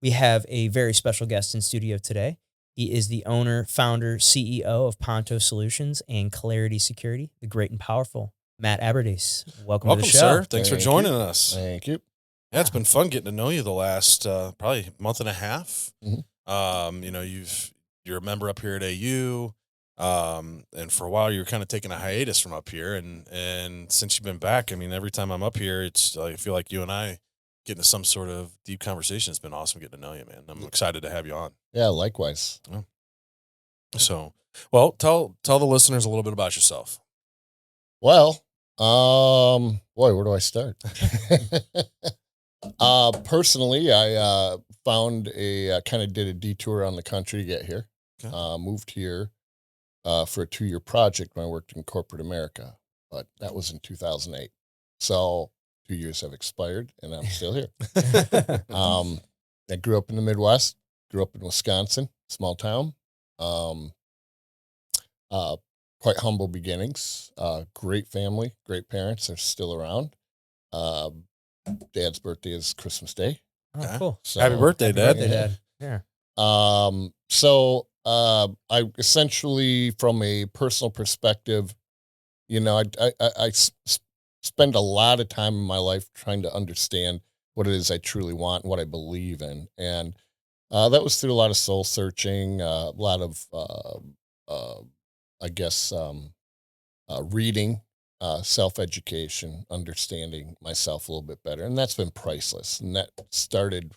We have a very special guest in studio today. He is the owner, founder, CEO of Ponto Solutions and Clarity Security, the great and powerful Matt Abbrederis. Welcome to the show. Sir. Thanks for joining us. Thank you. Yeah, it's been fun getting to know you the last probably month and a half. Mhm. You're a member up here at AU, and for a while you were kind of taking a hiatus from up here, and since you've been back, I mean, every time I'm up here, I feel like you and I get into some sort of deep conversation. It's been awesome getting to know you, man. I'm excited to have you on. Yeah, likewise. So, well, tell the listeners a little bit about yourself. Well, boy, where do I start? Personally, I found kind of did a detour around the country to get here. Okay. Moved here for a 2-year project when I worked in corporate America, but that was in 2008. So 2 years have expired, and I'm still here. I grew up in the Midwest. Grew up in Wisconsin, small town. Quite humble beginnings. Great family, great parents. They're still around. Dad's birthday is Christmas Day. Oh, cool. So, Happy birthday, Dad. Happy birthday, Dad. Yeah. I essentially, from a personal perspective, I spend a lot of time in my life trying to understand what it is I truly want and what I believe in. And that was through a lot of soul searching, a lot of, reading, self-education, understanding myself a little bit better. And that's been priceless. And that started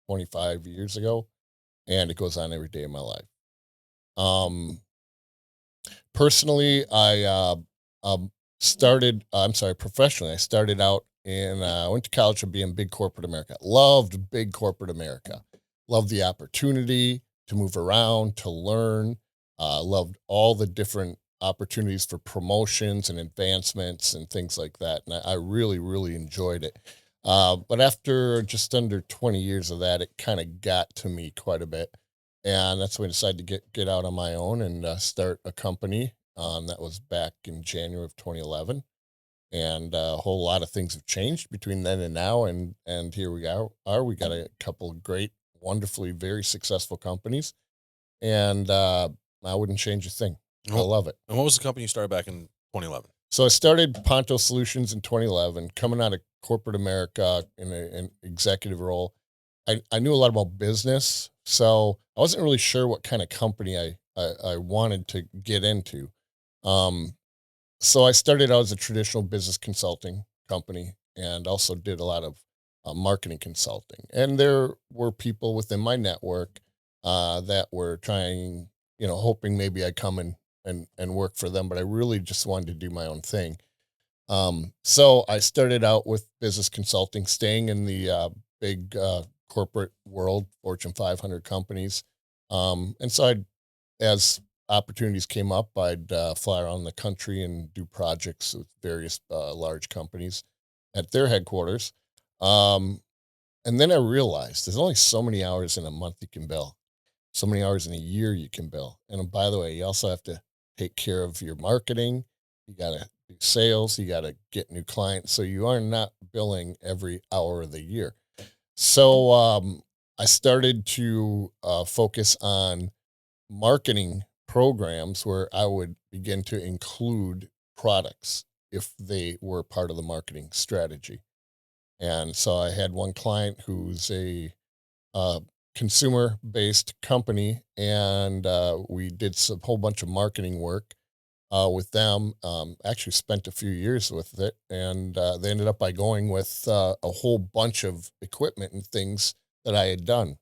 25 years ago, and it goes on every day of my life. Personally, professionally, I started out I went to college to be in big corporate America. Loved big corporate America. Loved the opportunity to move around, to learn. Loved all the different opportunities for promotions and advancements and things like that. And I really, really enjoyed it. But after just under 20 years of that, it kind of got to me quite a bit. And that's when I decided to get out on my own and start a company. That was back in January of 2011. And a whole lot of things have changed between then and now. And here we are. We got a couple of great, wonderfully, very successful companies. And I wouldn't change a thing. I love it. And what was the company you started back in 2011? So I started Ponto Solutions in 2011, coming out of corporate America in an executive role. I knew a lot about business, so I wasn't really sure what kind of company I wanted to get into. So I started out as a traditional business consulting company and also did a lot of marketing consulting. And there were people within my network that were trying, hoping maybe I'd come and work for them, but I really just wanted to do my own thing. So I started out with business consulting, staying in the big corporate world, Fortune 500 companies. And so as opportunities came up, I'd fly around the country and do projects with various large companies at their headquarters. And then I realized there's only so many hours in a month you can bill, so many hours in a year you can bill. And by the way, you also have to take care of your marketing. You got to do sales. You got to get new clients. So you are not billing every hour of the year. So I started to focus on marketing programs where I would begin to include products if they were part of the marketing strategy. And so I had one client who's a consumer-based company, and we did a whole bunch of marketing work with them. Actually spent a few years with it, and they ended up by going with a whole bunch of equipment and things that I had done.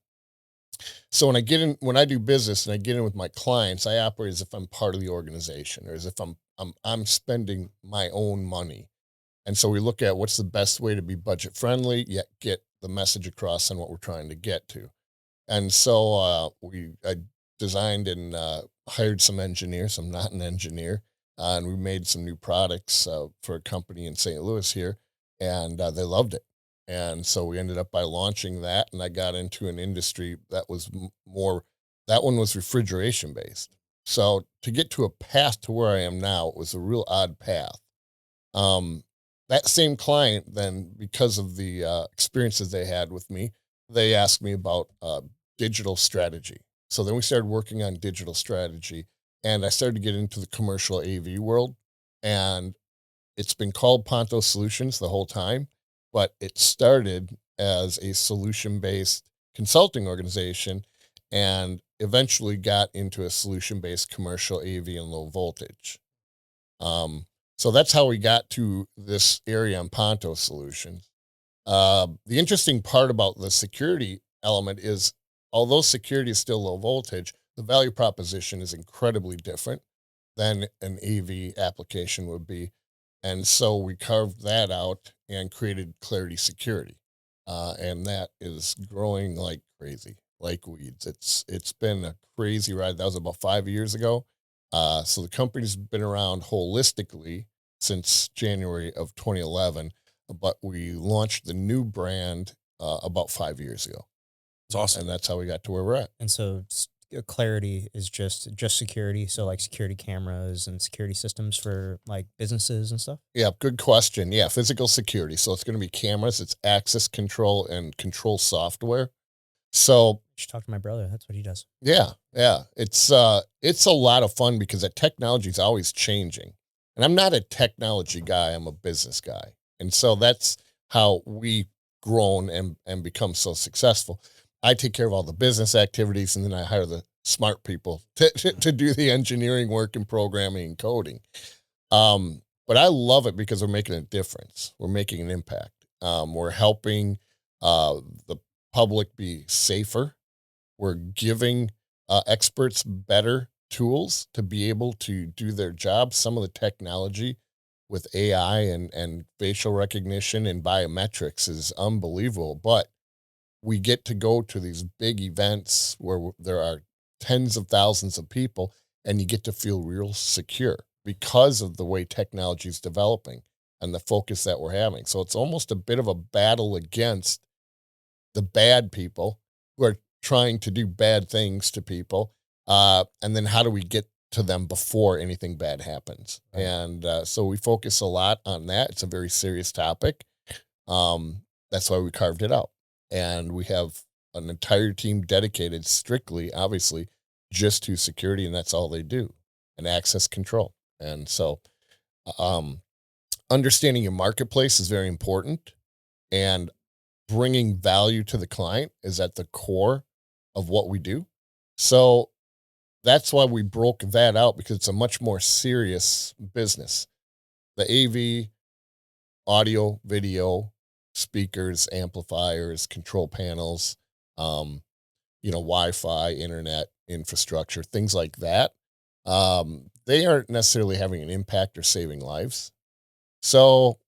So when I do business and I get in with my clients, I operate as if I'm part of the organization, or as if I'm spending my own money. And so we look at what's the best way to be budget friendly, yet get the message across on what we're trying to get to. And so I designed and hired some engineers. I'm not an engineer. And we made some new products for a company in St. Louis here, and they loved it. And so we ended up by launching that, and I got into an industry that was that one was refrigeration based. So to get to a path to where I am now, it was a real odd path. That same client then, because of the experiences they had with me, they asked me about digital strategy. So then we started working on digital strategy, and I started to get into the commercial AV world. And it's been called Ponto Solutions the whole time, but it started as a solution-based consulting organization and eventually got into a solution-based commercial AV and low voltage. So that's how we got to this area on Ponto Solutions. The interesting part about the security element is, although security is still low voltage, the value proposition is incredibly different than an AV application would be. And so we carved that out and created Clarity Security. And that is growing like crazy, like weeds. It's been a crazy ride. That was about 5 years ago. So the company's been around holistically since January of 2011, but we launched the new brand about 5 years ago. It's awesome. And that's how we got to where we're at. And so Clarity is just security. So like security cameras and security systems for like businesses and stuff. Yeah, good question. Yeah, physical security. So it's going to be cameras, it's access control and control software. So You should talk to my brother. That's what he does. yeah. It's a lot of fun because that technology is always changing. And I'm not a technology guy, I'm a business guy. And so that's how we grown and become so successful. I take care of all the business activities, and then I hire the smart people to do the engineering work and programming and coding. But I love it because we're making a difference. We're making an impact. We're helping the public be safer. We're giving experts better tools to be able to do their job. Some of the technology with AI and facial recognition and biometrics is unbelievable, but we get to go to these big events where there are tens of thousands of people, and you get to feel real secure because of the way technology is developing and the focus that we're having. So it's almost a bit of a battle against the bad people who are trying to do bad things to people. And then how do we get to them before anything bad happens? Right. And so we focus a lot on that. It's a very serious topic. That's why we carved it out. And we have an entire team dedicated strictly, obviously, just to security, and that's all they do, and access control. And so understanding your marketplace is very important, and bringing value to the client is at the core of what we do. So that's why we broke that out, because it's a much more serious business. The AV, audio, video, speakers, amplifiers, control panels, Wi-Fi, internet infrastructure, things like that. They aren't necessarily having an impact or saving lives. So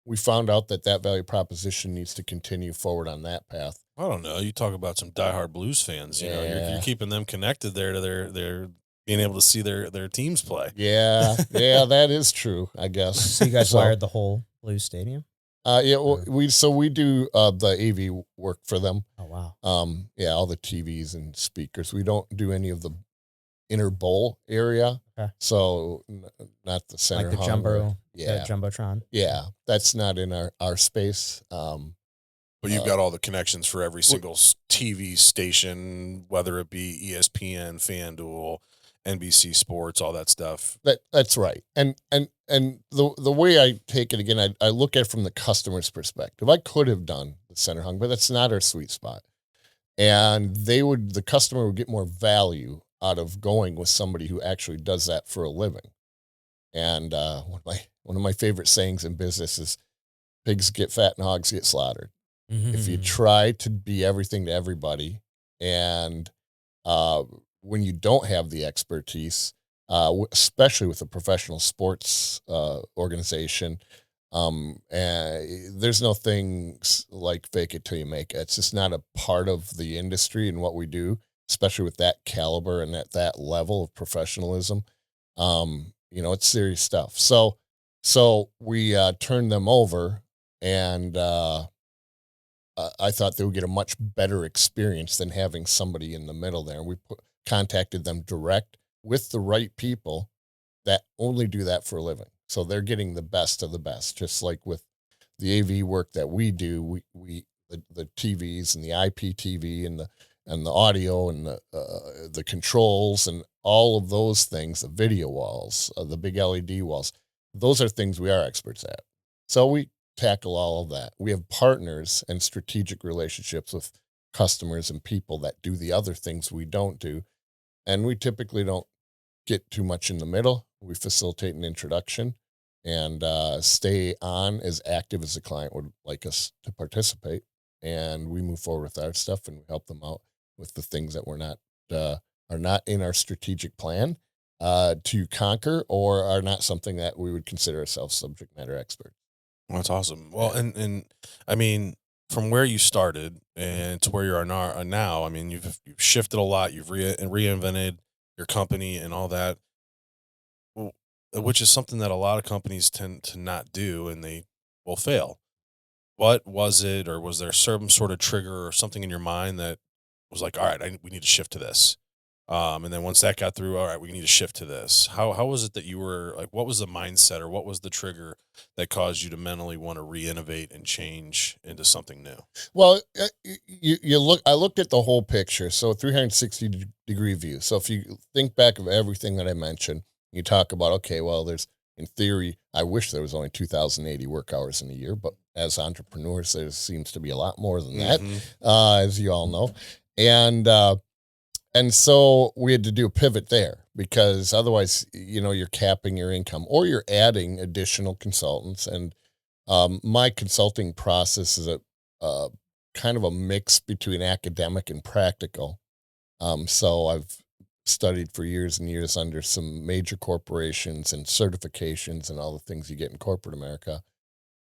we found out that value proposition needs to continue forward on that path. I don't know. You talk about some diehard blues fans. You know, you're keeping them connected there to their being able to see their teams play. Yeah, that is true, I guess. So you guys wired the whole Blues Stadium? We do the AV work for them. Oh wow. All the TVs and speakers. We don't do any of the inner bowl area. Okay. So not the center, like the jumbo, jumbotron. Yeah, that's not in our space. But you've got all the connections for every single TV station, whether it be ESPN, FanDuel, NBC Sports, all that stuff. That's right. And the way I take it again, I look at it from the customer's perspective. I could have done the center hung, but that's not our sweet spot. And the customer would get more value out of going with somebody who actually does that for a living. And one of my favorite sayings in business is, pigs get fat and hogs get slaughtered. Mm-hmm. If you try to be everything to everybody, and when you don't have the expertise, especially with a professional sports organization, and there's no things like fake it till you make it. It's just not a part of the industry and what we do, especially with that caliber and at that level of professionalism. It's serious stuff. So we turned them over, and I thought they would get a much better experience than having somebody in the middle there. We contacted them direct with the right people that only do that for a living. So they're getting the best of the best, just like with the AV work that we do. We the TVs and the IPTV and the audio and the controls and all of those things, the video walls, the big LED walls. Those are things we are experts at. So we tackle all of that. We have partners and strategic relationships with customers and people that do the other things we don't do. And we typically don't get too much in the middle. We facilitate an introduction and stay on as active as the client would like us to participate. And we move forward with our stuff and we help them out with the things that are not in our strategic plan to conquer or are not something that we would consider ourselves subject matter experts. Well, that's awesome. Well, and I mean, from where you started and to where you are now, I mean, you've shifted a lot. You've reinvented your company and all that, which is something that a lot of companies tend to not do, and they will fail. What was it, or was there some sort of trigger or something in your mind that was like, all right, we need to shift to this? And then once that got through, all right, we need to shift to this. How was it that you were like, what was the mindset or what was the trigger that caused you to mentally want to re-innovate and change into something new? Well, I looked at the whole picture. So 360-degree view. So if you think back of everything that I mentioned, you talk about, okay, well, there's, in theory, I wish there was only 2,080 work hours in a year, but as entrepreneurs, there seems to be a lot more than that, as you all know. And so we had to do a pivot there because otherwise, you're capping your income or you're adding additional consultants. And my consulting process is a kind of a mix between academic and practical. So I've studied for years and years under some major corporations and certifications and all the things you get in corporate America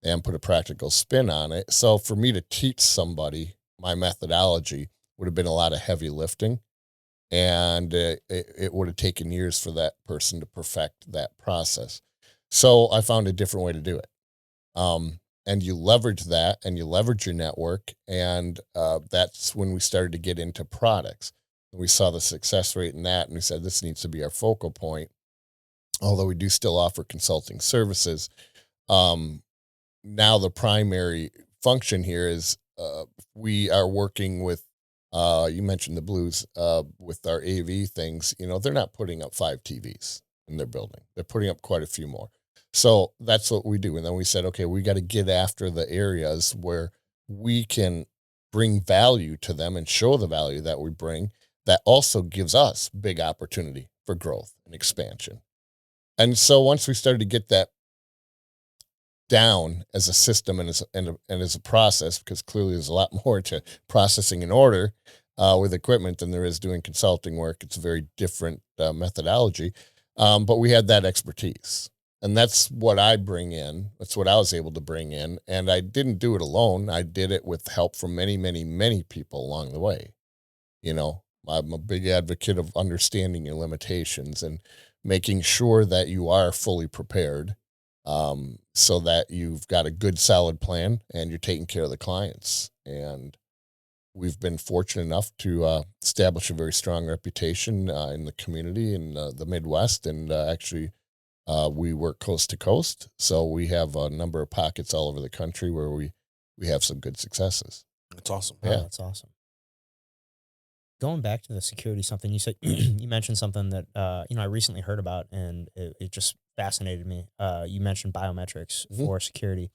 and put a practical spin on it. So for me to teach somebody my methodology would have been a lot of heavy lifting. And it would have taken years for that person to perfect that process. So I found a different way to do it. And you leverage that and you leverage your network. And that's when we started to get into products. And we saw the success rate in that. And we said, this needs to be our focal point. Although we do still offer consulting services. Now the primary function here is we are working with, you mentioned the Blues with our AV things, they're not putting up 5 TVs in their building. They're putting up quite a few more. So that's what we do. And then we said, okay, we got to get after the areas where we can bring value to them and show the value that we bring. That also gives us big opportunity for growth and expansion. And so once we started to get that down as a system and as a process, because clearly there's a lot more to processing an order with equipment than there is doing consulting work. It's a very different methodology, but we had that expertise, and that's what I bring in. That's what I was able to bring in, and I didn't do it alone. I did it with help from many, many, many people along the way. I'm a big advocate of understanding your limitations and making sure that you are fully prepared. So that you've got a good, solid plan and you're taking care of the clients. And we've been fortunate enough to establish a very strong reputation in the community in the Midwest. And actually, we work coast to coast. So we have a number of pockets all over the country where we have some good successes. That's awesome. Yeah, that's awesome. Going back to the security, something you said, you mentioned something that, I recently heard about and it just fascinated me. You mentioned biometrics for security.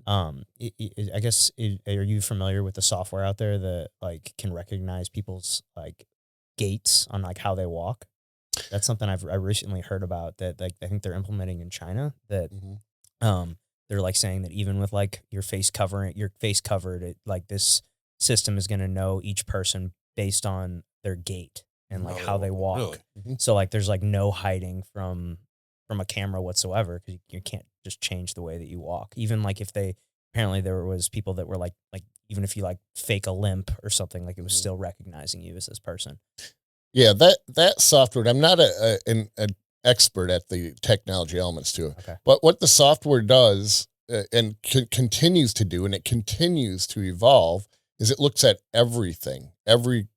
I guess, are you familiar with the software out there that can recognize people's gaits on how they walk? That's something I recently heard about that I think they're implementing in China that, they're saying that even with your face covered, this system is going to know each person based on their gait and how they walk. Really? So there's no hiding from a camera whatsoever because you can't just change the way that you walk. Even if apparently there was people that were even if you fake a limp or something, it was still recognizing you as this person. Yeah, that software, I'm not an expert at the technology elements to it, Okay. But what the software does and continues to do, and it continues to evolve, is it looks at everything, every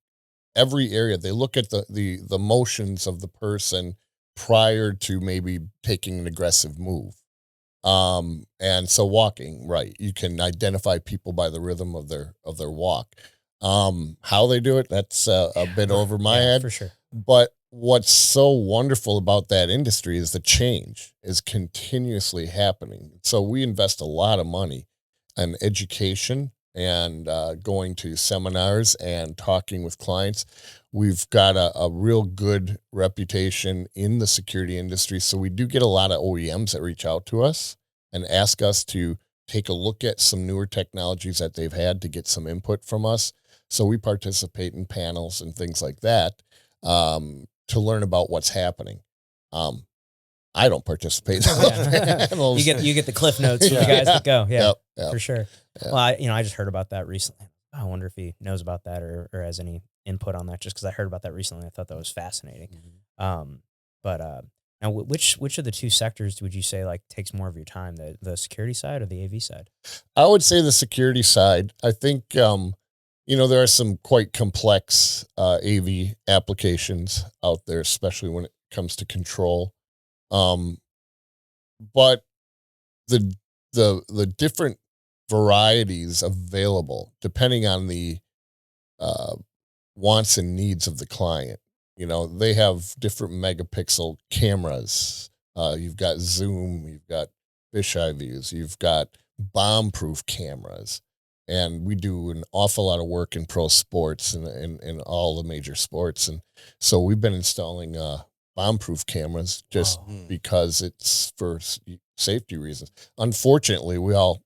area. They look at the motions of the person prior to maybe taking an aggressive move. And so walking, right. You can identify people by the rhythm of their walk. How they do it, that's a bit over my head. For sure. But what's so wonderful about that industry is the change is continuously happening. So we invest a lot of money in education and going to seminars and talking with clients. We've got a real good reputation in the security industry. So we do get a lot of OEMs that reach out to us and ask us to take a look at some newer technologies that they've had to get some input from us. So we participate in panels and things like that to learn about what's happening. I don't participate in those panels. You get the cliff notes for the guys that go. Yeah, Yep. for sure. Yeah. Well, I just heard about that recently. I wonder if he knows about that or has any input on that, just because I heard about that recently. I thought that was fascinating. But now, which of the two sectors would you say like takes more of your time, the security side or the AV side? I would say the security side. I think, there are some quite complex AV applications out there, especially when it comes to control. But the different varieties available, depending on the wants and needs of the client. They have different megapixel cameras. You've got zoom, you've got fisheye views, you've got bomb-proof cameras. And we do an awful lot of work in pro sports and in all the major sports. And so we've been installing bomb-proof cameras just because it's for safety reasons. Unfortunately, we all,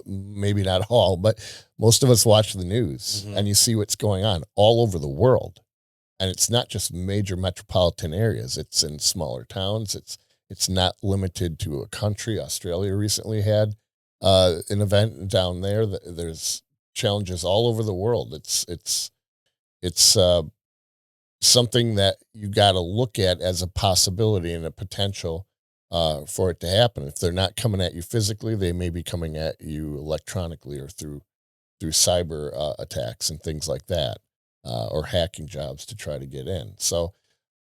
maybe not all, but most of us watch the news and you see what's going on all over the world. And it's not just major metropolitan areas. It's in smaller towns. It's not limited to a country. Australia recently had an event down there. There's challenges all over the world. It's something that you got to look at as a possibility and a potential for it to happen. If they're not coming at you physically, they may be coming at you electronically or through cyber attacks and things like that, or hacking jobs to try to get in. So,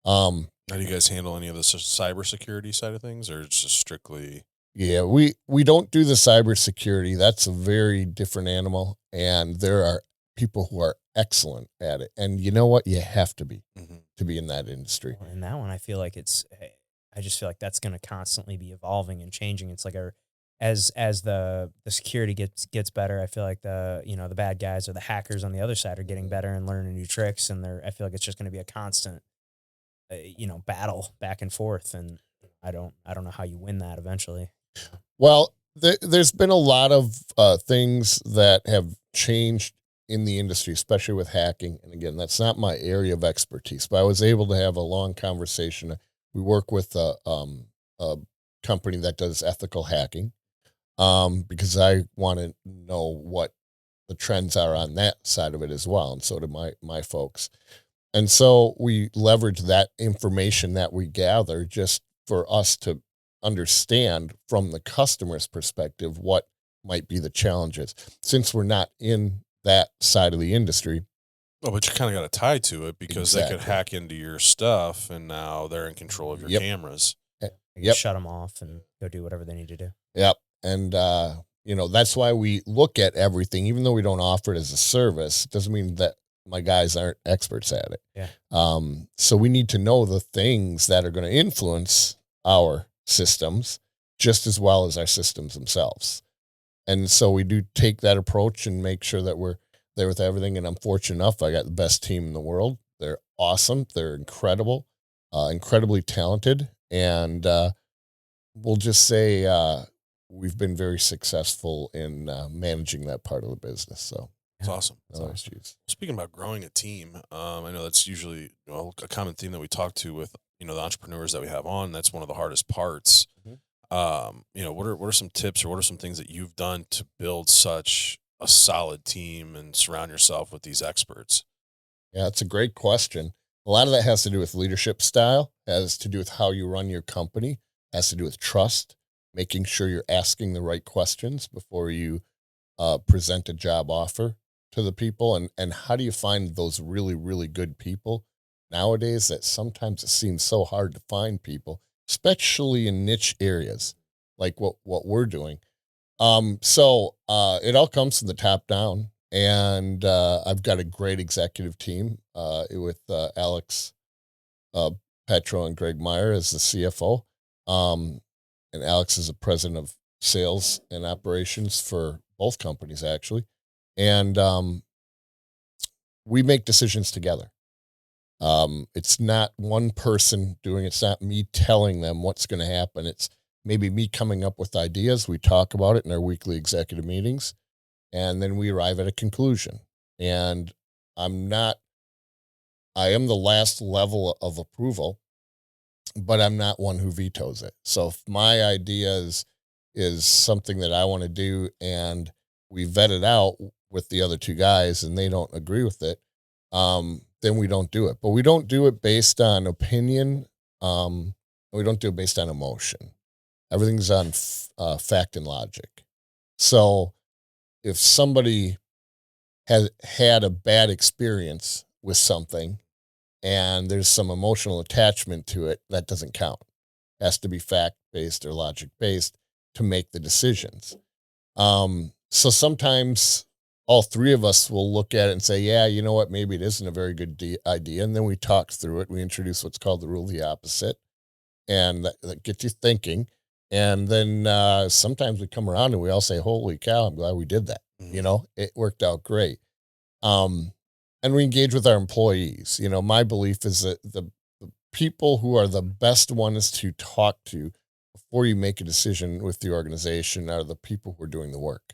how do you guys handle any of the cybersecurity side of things, or it's just strictly? Yeah, we don't do the cybersecurity. That's a very different animal, and there are people who are excellent at it. And you know what? You have to be in that industry. Well, and that one, I feel like I just feel like that's going to constantly be evolving and changing. It's like as the security gets better, I feel like the bad guys or the hackers on the other side are getting better and learning new tricks. And I feel like it's just going to be a constant, battle back and forth. And I don't know how you win that eventually. Well, there's been a lot of things that have changed in the industry, especially with hacking. And again, that's not my area of expertise, but I was able to have a long conversation. We work with a company that does ethical hacking because I want to know what the trends are on that side of it as well. And so do my folks. And so we leverage that information that we gather just for us to understand from the customer's perspective what might be the challenges, since we're not in that side of the industry. Oh, but you kind of got to tie to it because Exactly. they could hack into your stuff, and now they're in control of your cameras. Shut them off and go do whatever they need to do. Yep. And, that's why we look at everything, even though we don't offer it as a service. It doesn't mean that my guys aren't experts at it. Yeah. So we need to know the things that are going to influence our systems just as well as our systems themselves. And so we do take that approach and make sure that we're there with everything. And I'm fortunate enough, I got the best team in the world. They're awesome. They're incredible, incredibly talented. And we'll just say we've been very successful in managing that part of the business. So it's awesome. Speaking about growing a team, I know that's usually a common theme that we talk to with the entrepreneurs that we have on. That's one of the hardest parts. What are some tips or what are some things that you've done to build such a solid team and surround yourself with these experts? Yeah, it's a great question. A lot of that has to do with leadership style, has to do with how you run your company, has to do with trust, making sure you're asking the right questions before you present a job offer to the people. And how do you find those really, really good people nowadays that sometimes it seems so hard to find people, especially in niche areas like what we're doing. So it all comes from the top down, and I've got a great executive team with Alex Petro and Greg Meyer as the CFO, and Alex is the president of sales and operations for both companies actually, and we make decisions together. It's not one person doing it. It's not me telling them what's going to happen. It's maybe me coming up with ideas. We talk about it in our weekly executive meetings, and then we arrive at a conclusion. And I am the last level of approval, but I'm not one who vetoes it. So if my idea is something that I want to do and we vet it out with the other two guys and they don't agree with it, then we don't do it. But we don't do it based on opinion. We don't do it based on emotion. Everything's on fact and logic. So if somebody has had a bad experience with something and there's some emotional attachment to it, that doesn't count. It has to be fact-based or logic-based to make the decisions. So sometimes all three of us will look at it and say, yeah, you know what, maybe it isn't a very good idea. And then we talk through it. We introduce what's called the rule of the opposite. And that gets you thinking. And then sometimes we come around and we all say, holy cow, I'm glad we did that. Mhm. It worked out great. And we engage with our employees. My belief is that the people who are the best ones to talk to before you make a decision with the organization are the people who are doing the work.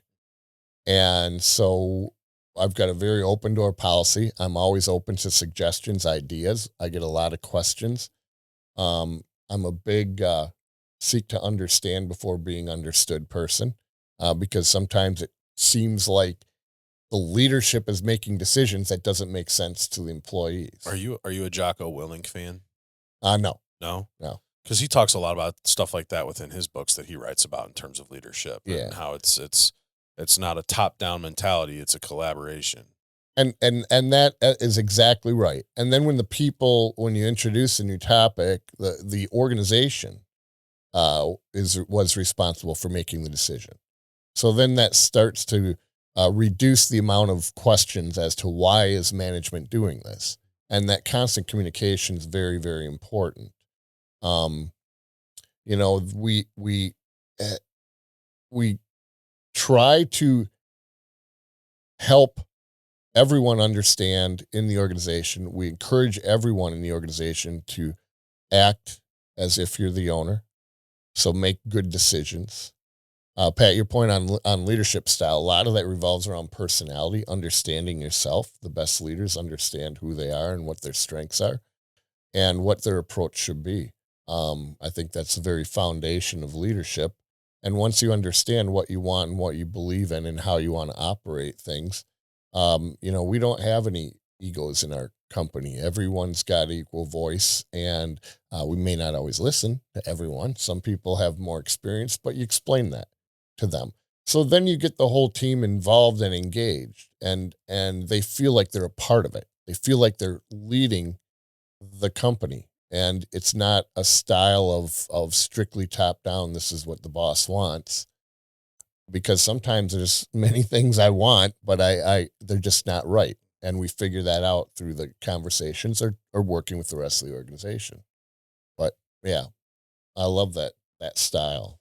And so I've got a very open door policy. I'm always open to suggestions, ideas. I get a lot of questions. I'm a big seek to understand before being understood person, because sometimes it seems like the leadership is making decisions that doesn't make sense to the employees. Are you a Jocko Willink fan? No. No? No. Because he talks a lot about stuff like that within his books that he writes about in terms of leadership Yeah. and how it's not a top-down mentality, it's a collaboration. And that is exactly right. And then when you introduce a new topic, the organization was responsible for making the decision. So then that starts to reduce the amount of questions as to why is management doing this, and that constant communication is very, very important. We try to help everyone understand in the organization. We encourage everyone in the organization to act as if you're the owner. So make good decisions. Pat, your point on leadership style, a lot of that revolves around personality, understanding yourself. The best leaders understand who they are and what their strengths are and what their approach should be. I think that's the very foundation of leadership. And once you understand what you want and what you believe in and how you want to operate things, we don't have any egos in our company. Everyone's got equal voice, and we may not always listen to everyone. Some people have more experience, but you explain that to them. So then you get the whole team involved and engaged, and they feel like they're a part of it. They feel like they're leading the company, and it's not a style of strictly top down. This is what the boss wants, because sometimes there's many things I want, but they're just not right. And we figure that out through the conversations or working with the rest of the organization. But yeah, I love that style.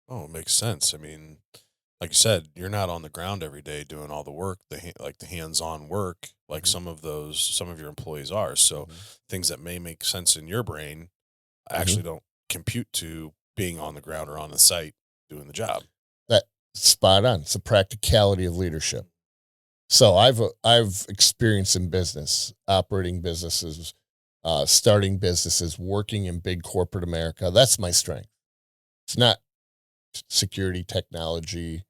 Oh, it makes sense. I mean, like you said, you're not on the ground every day doing all the work, the hands-on work, like Mhm. some of your employees are. So things that may make sense in your brain actually don't compute to being on the ground or on the site doing the job. That spot on. It's the practicality of leadership. So I've experience in business, operating businesses, starting businesses, working in big corporate America. That's my strength. It's not security technology,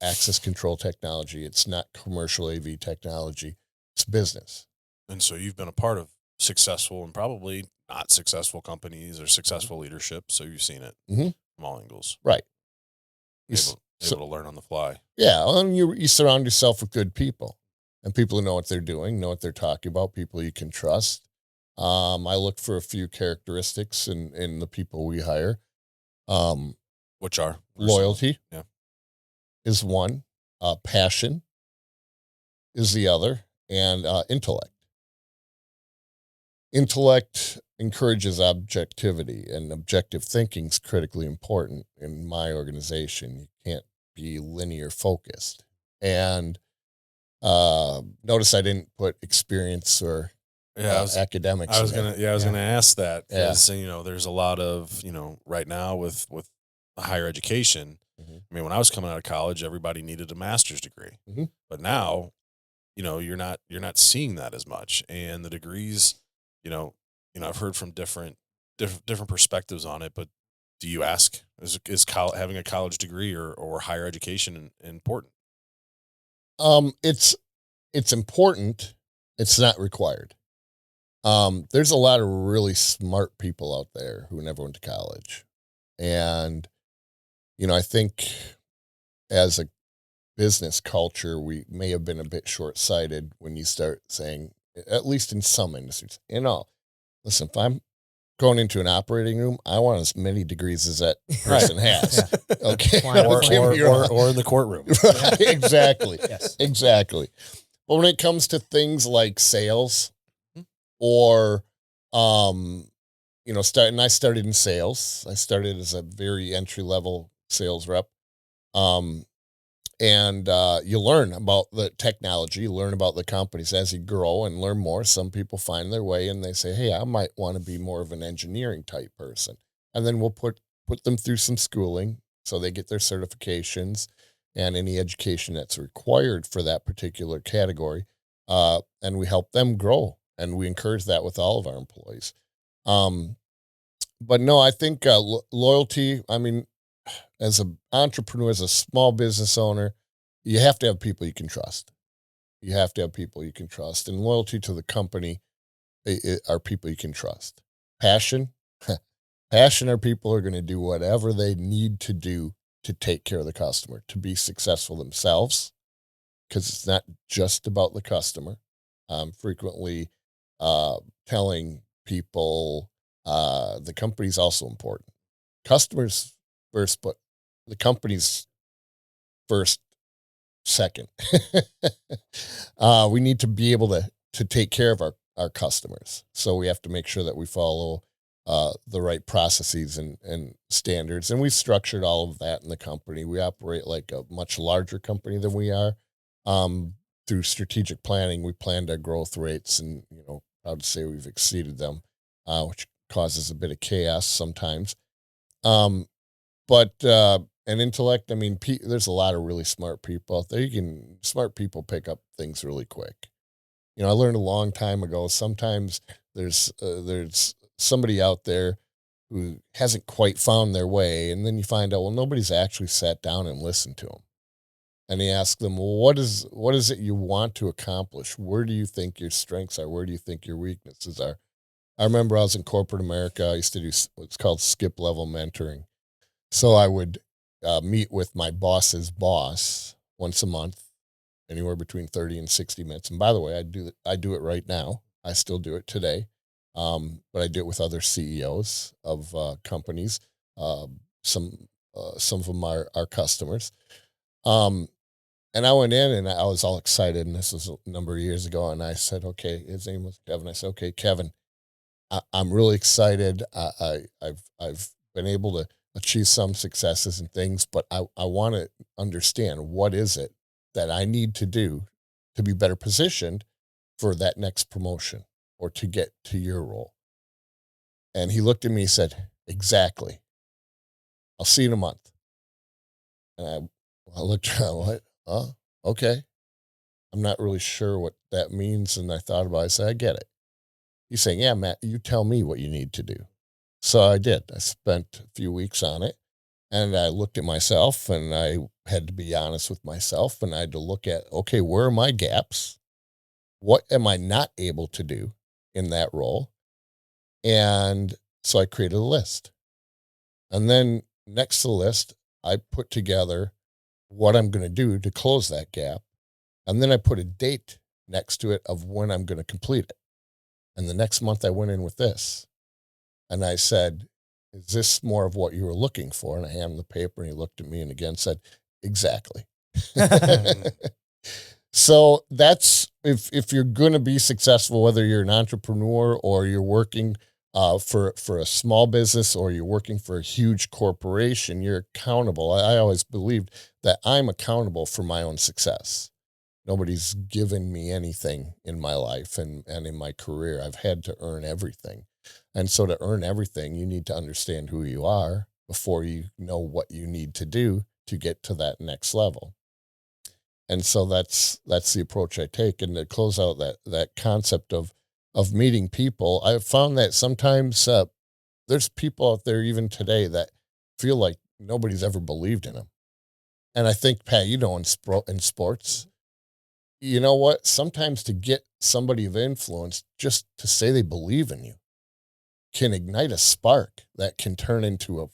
access control technology. It's not commercial AV technology. It's business. And so you've been a part of successful and probably not successful companies or Mhm. successful leadership. So you've seen it Mm-hmm. from all angles, Right. able to learn on the fly. Yeah, and you surround yourself with good people, and people who know what they're doing, know what they're talking about, people you can trust. I look for a few characteristics in the people we hire. Um, which are Loyalty Yeah. is one, passion is the other, and intellect. Intellect encourages objectivity, and objective thinking is critically important in my organization. You can't be linear focused. And notice I didn't put experience or academics. I was in there. I was Yeah. gonna ask that Yeah. because there's a lot of right now with higher education. Mhm. I mean, when I was coming out of college, everybody needed a master's degree, Mhm. but now, you're not seeing that as much, and the degrees, I've heard from different perspectives on it. But do you ask having a college degree or higher education important? It's important. It's not required. There's a lot of really smart people out there who never went to college. And, I think as a business culture, we may have been a bit short sighted when you start saying, at least in some industries, listen, if I'm going into an operating room, I want as many degrees as that person has. Yeah. Okay. Flying or, plane. or in the courtroom. Right, exactly. Yes. Exactly. But when it comes to things like sales Mhm. or, I started in sales. I started as a very entry level sales rep. Um, and you learn about the technology, you learn about the companies as you grow and learn more. Some people find their way and they say, hey, I might want to be more of an engineering type person. And then we'll put them through some schooling so they get their certifications and any education that's required for that particular category. And we help them grow, and we encourage that with all of our employees. But no, I think loyalty, I mean, as an entrepreneur, as a small business owner, you have to have people you can trust. You have to have people you can trust. And loyalty to the company are people you can trust. Passion, passion are people who are going to do whatever they need to do to take care of the customer, to be successful themselves, because it's not just about the customer. Frequently telling people the company's also important. Customers first, but the company's first, second. We need to be able to take care of our customers. So we have to make sure that we follow the right processes and standards. And we've structured all of that in the company. We operate like a much larger company than we are. Through strategic planning, we planned our growth rates, and proud to say we've exceeded them, which causes a bit of chaos sometimes. But and intellect, I mean, there's a lot of really smart people out there. Smart people pick up things really quick. I learned a long time ago, sometimes there's somebody out there who hasn't quite found their way. And then you find out, well, nobody's actually sat down and listened to them. And you ask them, well, what is it you want to accomplish? Where do you think your strengths are? Where do you think your weaknesses are? I remember I was in corporate America. I used to do what's called skip level mentoring. So I would meet with my boss's boss once a month, anywhere between 30 and 60 minutes. And by the way, I do it right now. I still do it today. But I do it with other CEOs of companies. Some of them are our customers. And I went in and I was all excited. And this was a number of years ago. And I said, okay, his name was Kevin. I said, okay, Kevin, I'm really excited. I've been able to achieve some successes and things, but I want to understand, what is it that I need to do to be better positioned for that next promotion or to get to your role. And he looked at me and said, exactly. I'll see you in a month. And I looked around, what? Oh, okay. I'm not really sure what that means. And I thought about it. I said, I get it. He's saying, yeah, Matt, you tell me what you need to do. So I did. I spent a few weeks on it, and I looked at myself, and I had to be honest with myself, and I had to look at, okay, where are my gaps? What am I not able to do in that role? And so I created a list. And then next to the list, I put together what I'm going to do to close that gap. And then I put a date next to it of when I'm going to complete it. And the next month I went in with this. And I said, is this more of what you were looking for? And I handed him the paper, and he looked at me and again said, exactly. So that's, if you're going to be successful, whether you're an entrepreneur or you're working for a small business or you're working for a huge corporation, you're accountable. I always believed that I'm accountable for my own success. Nobody's given me anything in my life and in my career. I've had to earn everything. And so to earn everything, you need to understand who you are before you know what you need to do to get to that next level. And so that's the approach I take. And to close out that concept of meeting people, I've found that sometimes there's people out there even today that feel like nobody's ever believed in them. And I think, Pat, in sports, you know what? Sometimes to get somebody of influence just to say they believe in you can ignite a spark that can turn into a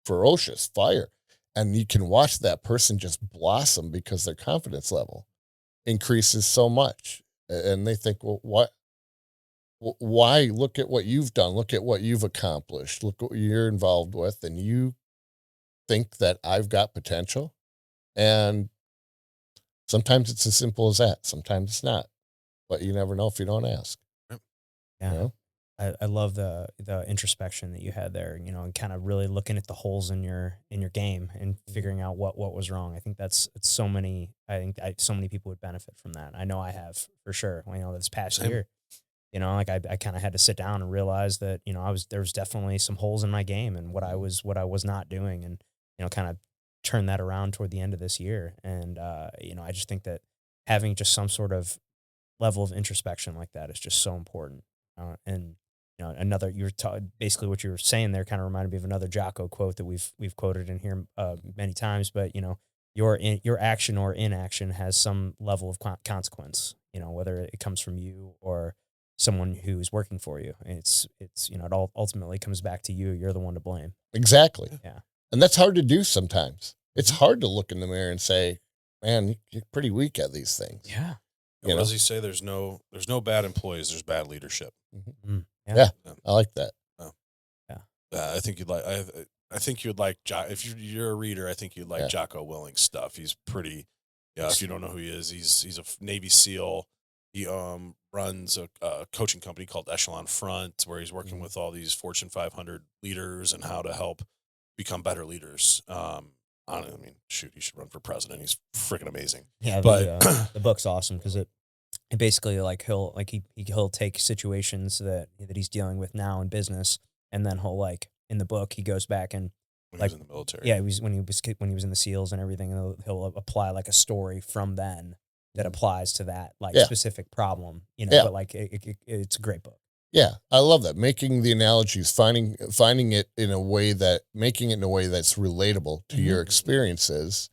ferocious fire. And you can watch that person just blossom because their confidence level increases so much. And they think, well, why? Look at what you've done. Look at what you've accomplished. Look what you're involved with. And you think that I've got potential. And sometimes it's as simple as that. Sometimes it's not. But you never know if you don't ask. Yeah. You know? I love the introspection that you had there, and kind of really looking at the holes in your game and figuring out what was wrong. I think so many people would benefit from that. I know I have for sure. This past year, like I kind of had to sit down and realize that, there was definitely some holes in my game and what I was not doing, and, kind of turn that around toward the end of this year. And, I just think that having just some sort of level of introspection like that is just so important. And basically what you were saying there kind of reminded me of another Jocko quote that we've quoted in here many times, but your action or inaction has some level of consequence, whether it comes from you or someone who's working for you. It's it all ultimately comes back to you. You're the one to blame. Exactly. Yeah. And that's hard to do sometimes. It's hard to look in the mirror and say, man, you're pretty weak at these things. Yeah. What does he say? There's no bad employees. There's bad leadership. Mm-hmm. Yeah. I like that. I think you'd like. I think you'd like. If you're a reader, I think you'd like Jocko Willink's stuff. He's pretty. Yeah. If you don't know who he is, he's a Navy SEAL. He runs a coaching company called Echelon Front, where he's working with all these Fortune 500 leaders and how to help become better leaders. I mean, shoot, he should run for president. He's freaking amazing. Yeah, but the book's awesome because it basically he'll take situations that he's dealing with now in business, and then he'll in the book he goes back and when he was in the military. Yeah, when he was in the SEALs and everything, and he'll apply a story from then that applies to that specific problem. But it's a great book. Yeah, I love that. Making the analogies, finding it in a way making it in a way that's relatable to your experiences,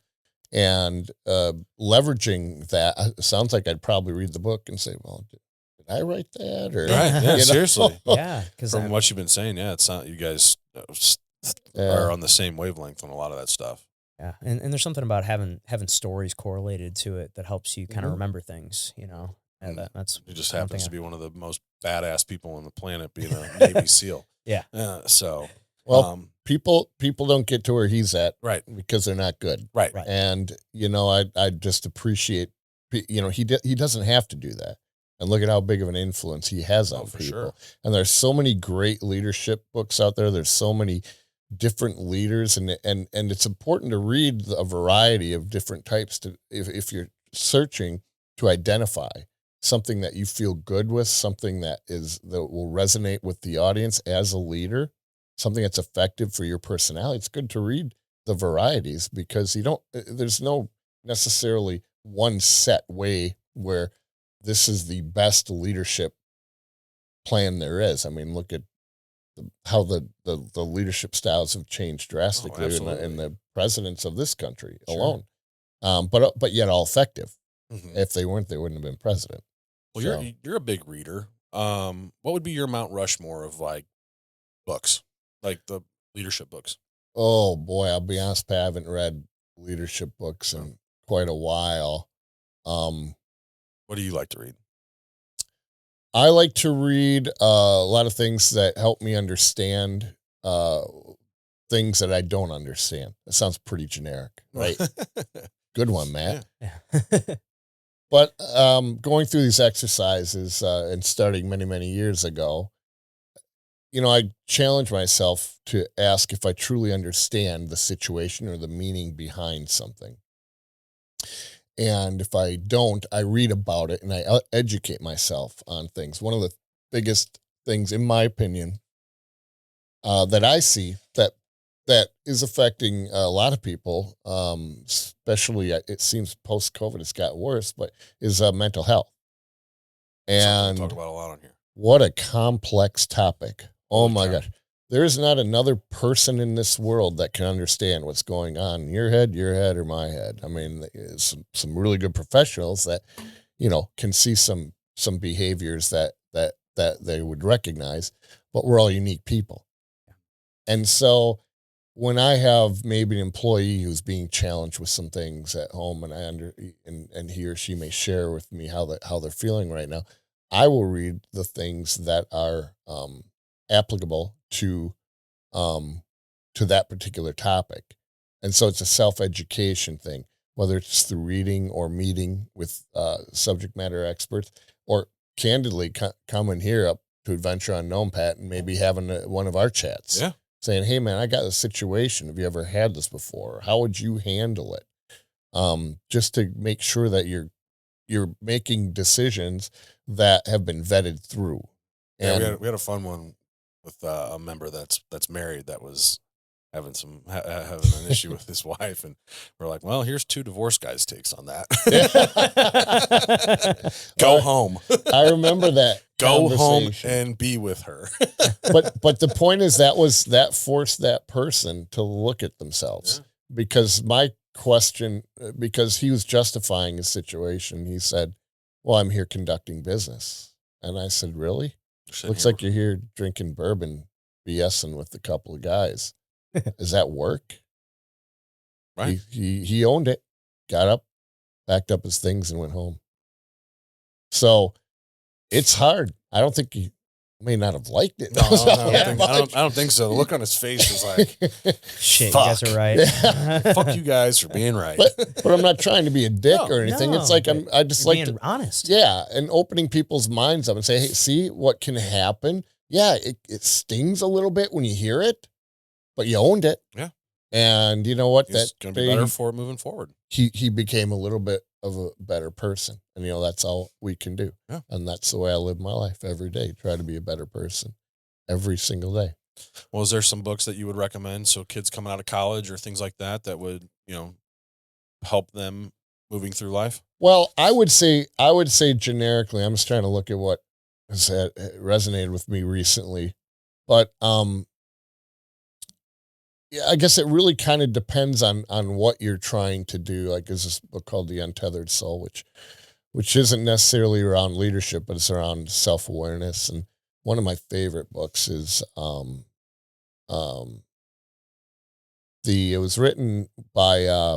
and leveraging that. Sounds like I'd probably read the book and say, well, did I write that? Or right? Yeah, seriously. Yeah, because from what you've been saying, it's not you guys are on the same wavelength on a lot of that stuff. Yeah, and there's something about having stories correlated to it that helps you kind of remember things. And that's he just happens to be one of the most badass people on the planet, being a Navy SEAL. Yeah. So, people don't get to where he's at, right? Because they're not good, right? And I just appreciate, he doesn't have to do that, and look at how big of an influence he has on people. Sure. And there's so many great leadership books out there. There's so many different leaders, and it's important to read a variety of different types if you're searching to identify something that you feel good with, something that will resonate with the audience as a leader, something that's effective for your personality. It's good to read the varieties because there's no necessarily one set way where this is the best leadership plan there is. I mean, look at how the leadership styles have changed drastically in the presidents of this country alone. But yet all effective. Mm-hmm. If they weren't, they wouldn't have been president. Well, you're a big reader. What would be your Mount Rushmore of books, like the leadership books? Oh boy, I'll be honest, Pat, I haven't read leadership books in quite a while. What do you like to read? I like to read a lot of things that help me understand things that I don't understand. That sounds pretty generic, right? Good one, Matt. Yeah. But going through these exercises and starting many, many years ago, I challenge myself to ask if I truly understand the situation or the meaning behind something. And if I don't, I read about it and I educate myself on things. One of the biggest things, in my opinion, that I see that is affecting a lot of people, especially it seems post-COVID it's got worse, but is mental health. Something And we talk about a lot on here. what a complex topic. Oh Holy my cow. gosh. There is not another person in this world that can understand what's going on in your head, or my head. I mean, some really good professionals that, can see some behaviors that they would recognize, but we're all unique people. And so when I have maybe an employee who's being challenged with some things at home and and he or she may share with me how they're feeling right now, I will read the things that are applicable to that particular topic. And so it's a self-education thing, whether it's through reading or meeting with subject matter experts, or candidly coming here up to Adventure Unknown, Pat, and maybe having one of our chats. Yeah. Saying, hey, man, I got a situation. Have you ever had this before? How would you handle it? Just to make sure that you're making decisions that have been vetted through. And Yeah, we had a fun one with a member that's married that was having having an issue with his wife, and we're like, well, here's two divorce guys' takes on that. Go home. I remember that. Go home and be with her. but the point is that forced that person to look at themselves. Yeah. Because my question, because he was justifying his situation, he said, well, I'm here conducting business. And I said, really? Looks like you're here drinking bourbon, BSing with a couple of guys. Is that work? Right. He owned it, got up, packed up his things and went home. So it's hard. I don't think he may not have liked it. No, I don't think so. The look on his face was like, shit, fuck. you guys are right. Yeah. Fuck you guys for being right. But I'm not trying to be a dick or anything. No, it's like I just like being honest. Yeah, and opening people's minds up and say, hey, see what can happen. Yeah, it stings a little bit when you hear it, but you owned it. Yeah. And you know what? He's going to be better for it moving forward. He became a little bit of a better person. And, that's all we can do. Yeah. And that's the way I live my life every day. Try to be a better person every single day. Well, is there some books that you would recommend? So kids coming out of college or things like that would, help them moving through life? Well, I would say generically, I'm just trying to look at what has resonated with me recently, but, yeah, I guess it really kind of depends on what you're trying to do. Like there's this book called The Untethered Soul, which isn't necessarily around leadership, but it's around self-awareness. And one of my favorite books is it was written by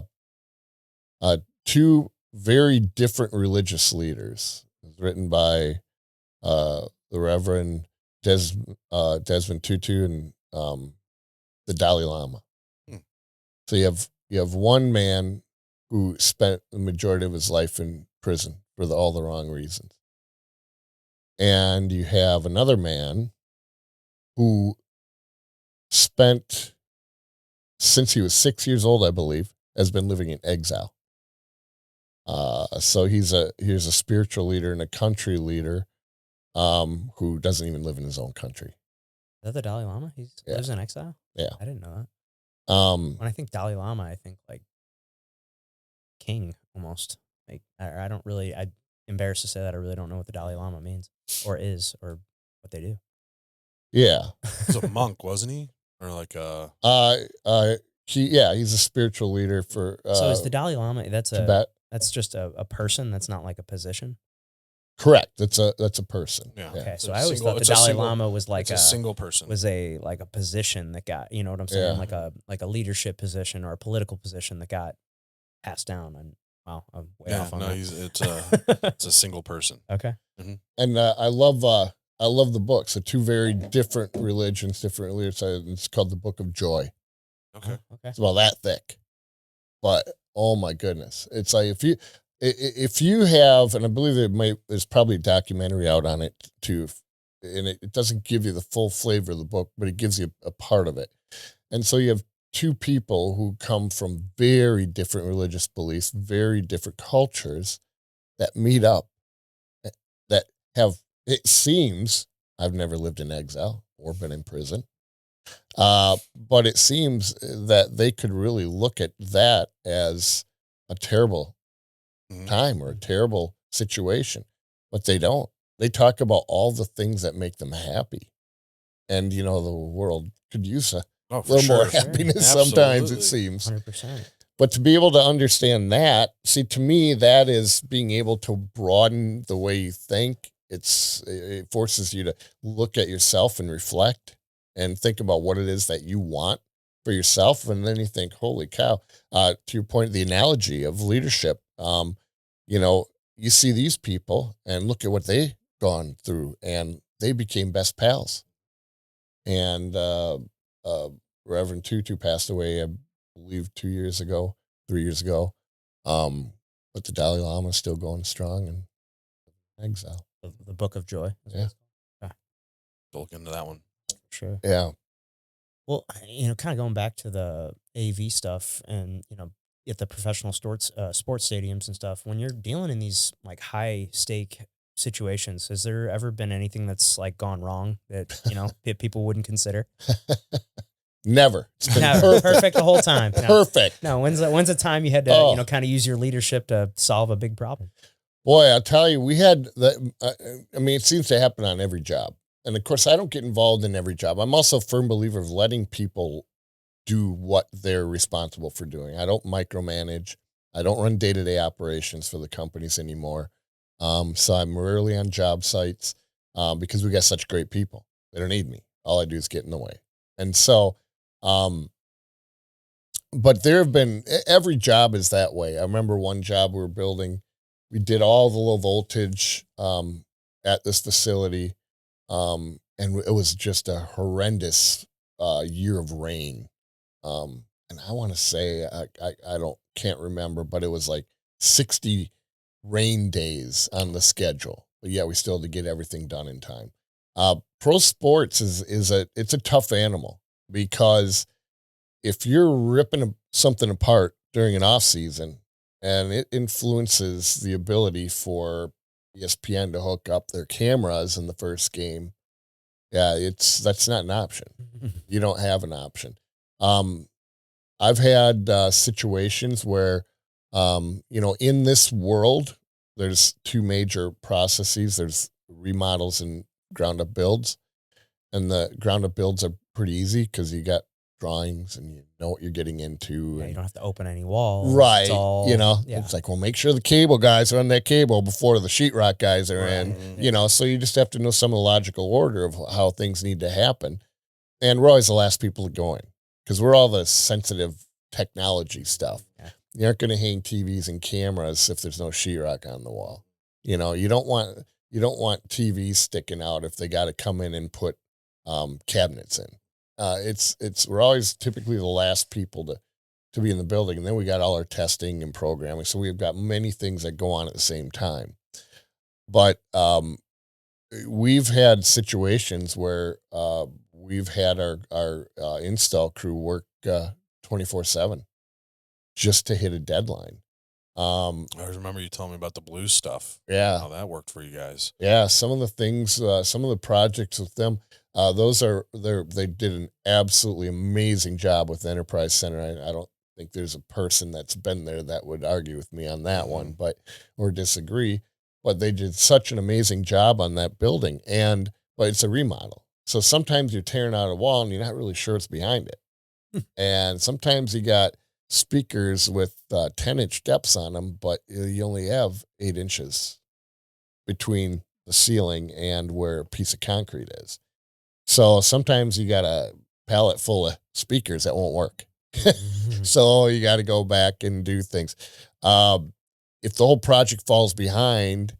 two very different religious leaders. It was written by the Reverend Desmond Tutu and the Dalai Lama. So you have one man who spent the majority of his life in prison for all the wrong reasons. And you have another man who spent, since he was 6 years old, I believe, has been living in exile. So he's a spiritual leader and a country leader who doesn't even live in his own country. Is that the Dalai Lama? He lives in exile? Yeah. I didn't know that. When I think Dalai Lama, I think like king almost. Like I'm embarrassed to say that I really don't know what the Dalai Lama means or is or what they do. Yeah. He's a monk, wasn't he? Or like he's a spiritual leader for so is the Dalai Lama Tibet. That's just a person, that's not like a position? Correct. That's a person. Yeah. Okay. So I always thought the Dalai Lama was like a single person. Was a position that got, you know what I'm saying? Yeah. Like a leadership position or a political position that got passed down. And wow, I'm way off on that. It's a single person. Okay. Mm-hmm. And I love the book. So two very different religions, different leaders. It's called The Book of Joy. Okay. Okay. It's about that thick. But oh my goodness, it's like if you have, and I believe there's probably a documentary out on it too, and it doesn't give you the full flavor of the book, but it gives you a part of it. And so you have two people who come from very different religious beliefs, very different cultures that meet up, that have, it seems, I've never lived in exile or been in prison, but it seems that they could really look at that as a terrible time or a terrible situation, but they don't. They talk about all the things that make them happy. And, the world could use a little more happiness sometimes, it seems. 100%. But to be able to understand that, see, to me, that is being able to broaden the way you think. It forces you to look at yourself and reflect and think about what it is that you want for yourself. And then you think, holy cow, to your point, the analogy of leadership, you see these people and look at what they've gone through, and they became best pals. And Reverend Tutu passed away, I believe 3 years ago. But the Dalai Lama is still going strong in exile. The Book of Joy. Yeah. Look into that one. Sure. Yeah. Well, kind of going back to the AV stuff and, at the professional sports stadiums and stuff, when you're dealing in these like high stake situations, has there ever been anything that's like gone wrong that, that people wouldn't consider? Never. It's been perfect the whole time. No. Perfect. No, when's the time you had to, kind of use your leadership to solve a big problem? Boy, I'll tell you, we had that. It seems to happen on every job. And of course, I don't get involved in every job. I'm also a firm believer of letting people do what they're responsible for doing. I don't micromanage. I don't run day-to-day operations for the companies anymore. So I'm rarely on job sites because we got such great people. They don't need me. All I do is get in the way. And so, but there have been, every job is that way. I remember one job we were building, we did all the low voltage at this facility. And it was just a horrendous year of rain. And I want to say, can't remember, but it was like 60 rain days on the schedule. But yeah, we still had to get everything done in time. Pro sports it's a tough animal, because if you're ripping something apart during an off season and it influences the ability for ESPN to hook up their cameras in the first game, yeah, that's not an option. You don't have an option. I've had situations where, in this world, there's two major processes. There's remodels and ground up builds. And the ground up builds are pretty easy because you got drawings and you know what you're getting into. Yeah, and you don't have to open any walls. Right. It's all, It's like, well, make sure the cable guys are on that cable before the sheetrock guys are in, so you just have to know some of the logical order of how things need to happen. And we're always the last people to go in because we're all the sensitive technology stuff. Yeah. You aren't going to hang TVs and cameras if there's no sheetrock on the wall. You don't want TVs sticking out if they got to come in and put cabinets in. We're always typically the last people to be in the building, and then we got all our testing and programming. So we've got many things that go on at the same time. But we've had situations where we've had our install crew work 24/7 just to hit a deadline. I remember you telling me about the blue stuff. Yeah. How that worked for you guys. Yeah. Some of the things, some of the projects with them, they did an absolutely amazing job with the Enterprise Center. I don't think there's a person that's been there that would argue with me on that one, or disagree, but they did such an amazing job on that building. But it's a remodel. So sometimes you're tearing out a wall and you're not really sure what's behind it. And sometimes you got speakers with 10-inch depths on them, but you only have 8 inches between the ceiling and where a piece of concrete is. So sometimes you got a pallet full of speakers that won't work. So you got to go back and do things. If the whole project falls behind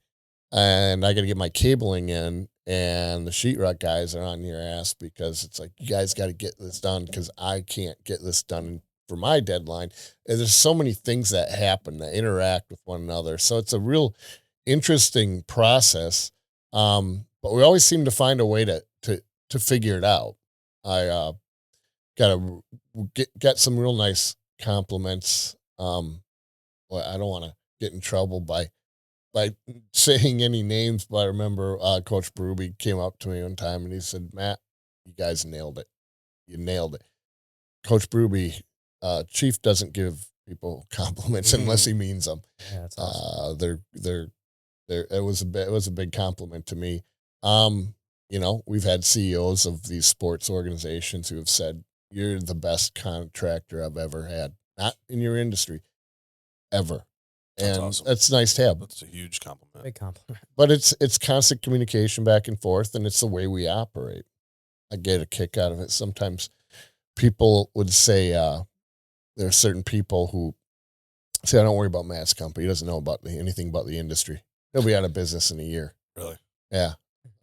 and I got to get my cabling in and the sheetrock guys are on your ass because it's like, you guys got to get this done because I can't get this done for my deadline. And there's so many things that happen that interact with one another. So it's a real interesting process. But we always seem to find a way to figure it out. I got some real nice compliments. Well, I don't want to get in trouble by saying any names, but I remember Coach Berube came up to me one time and he said, "Matt, you guys nailed it. You nailed it." Coach Berube, Chief doesn't give people compliments unless he means them. Yeah, that's awesome. It was a big compliment to me. We've had CEOs of these sports organizations who have said, "You're the best contractor I've ever had, not in your industry, ever." That's And awesome. that's nice to have. That's a huge compliment. Big compliment. But it's constant communication back and forth, and it's the way we operate. I get a kick out of it. Sometimes people would say there are certain people who say, "I don't worry about Matt's company. He doesn't know about anything about the industry. He'll be out of business in a year." Really? Yeah.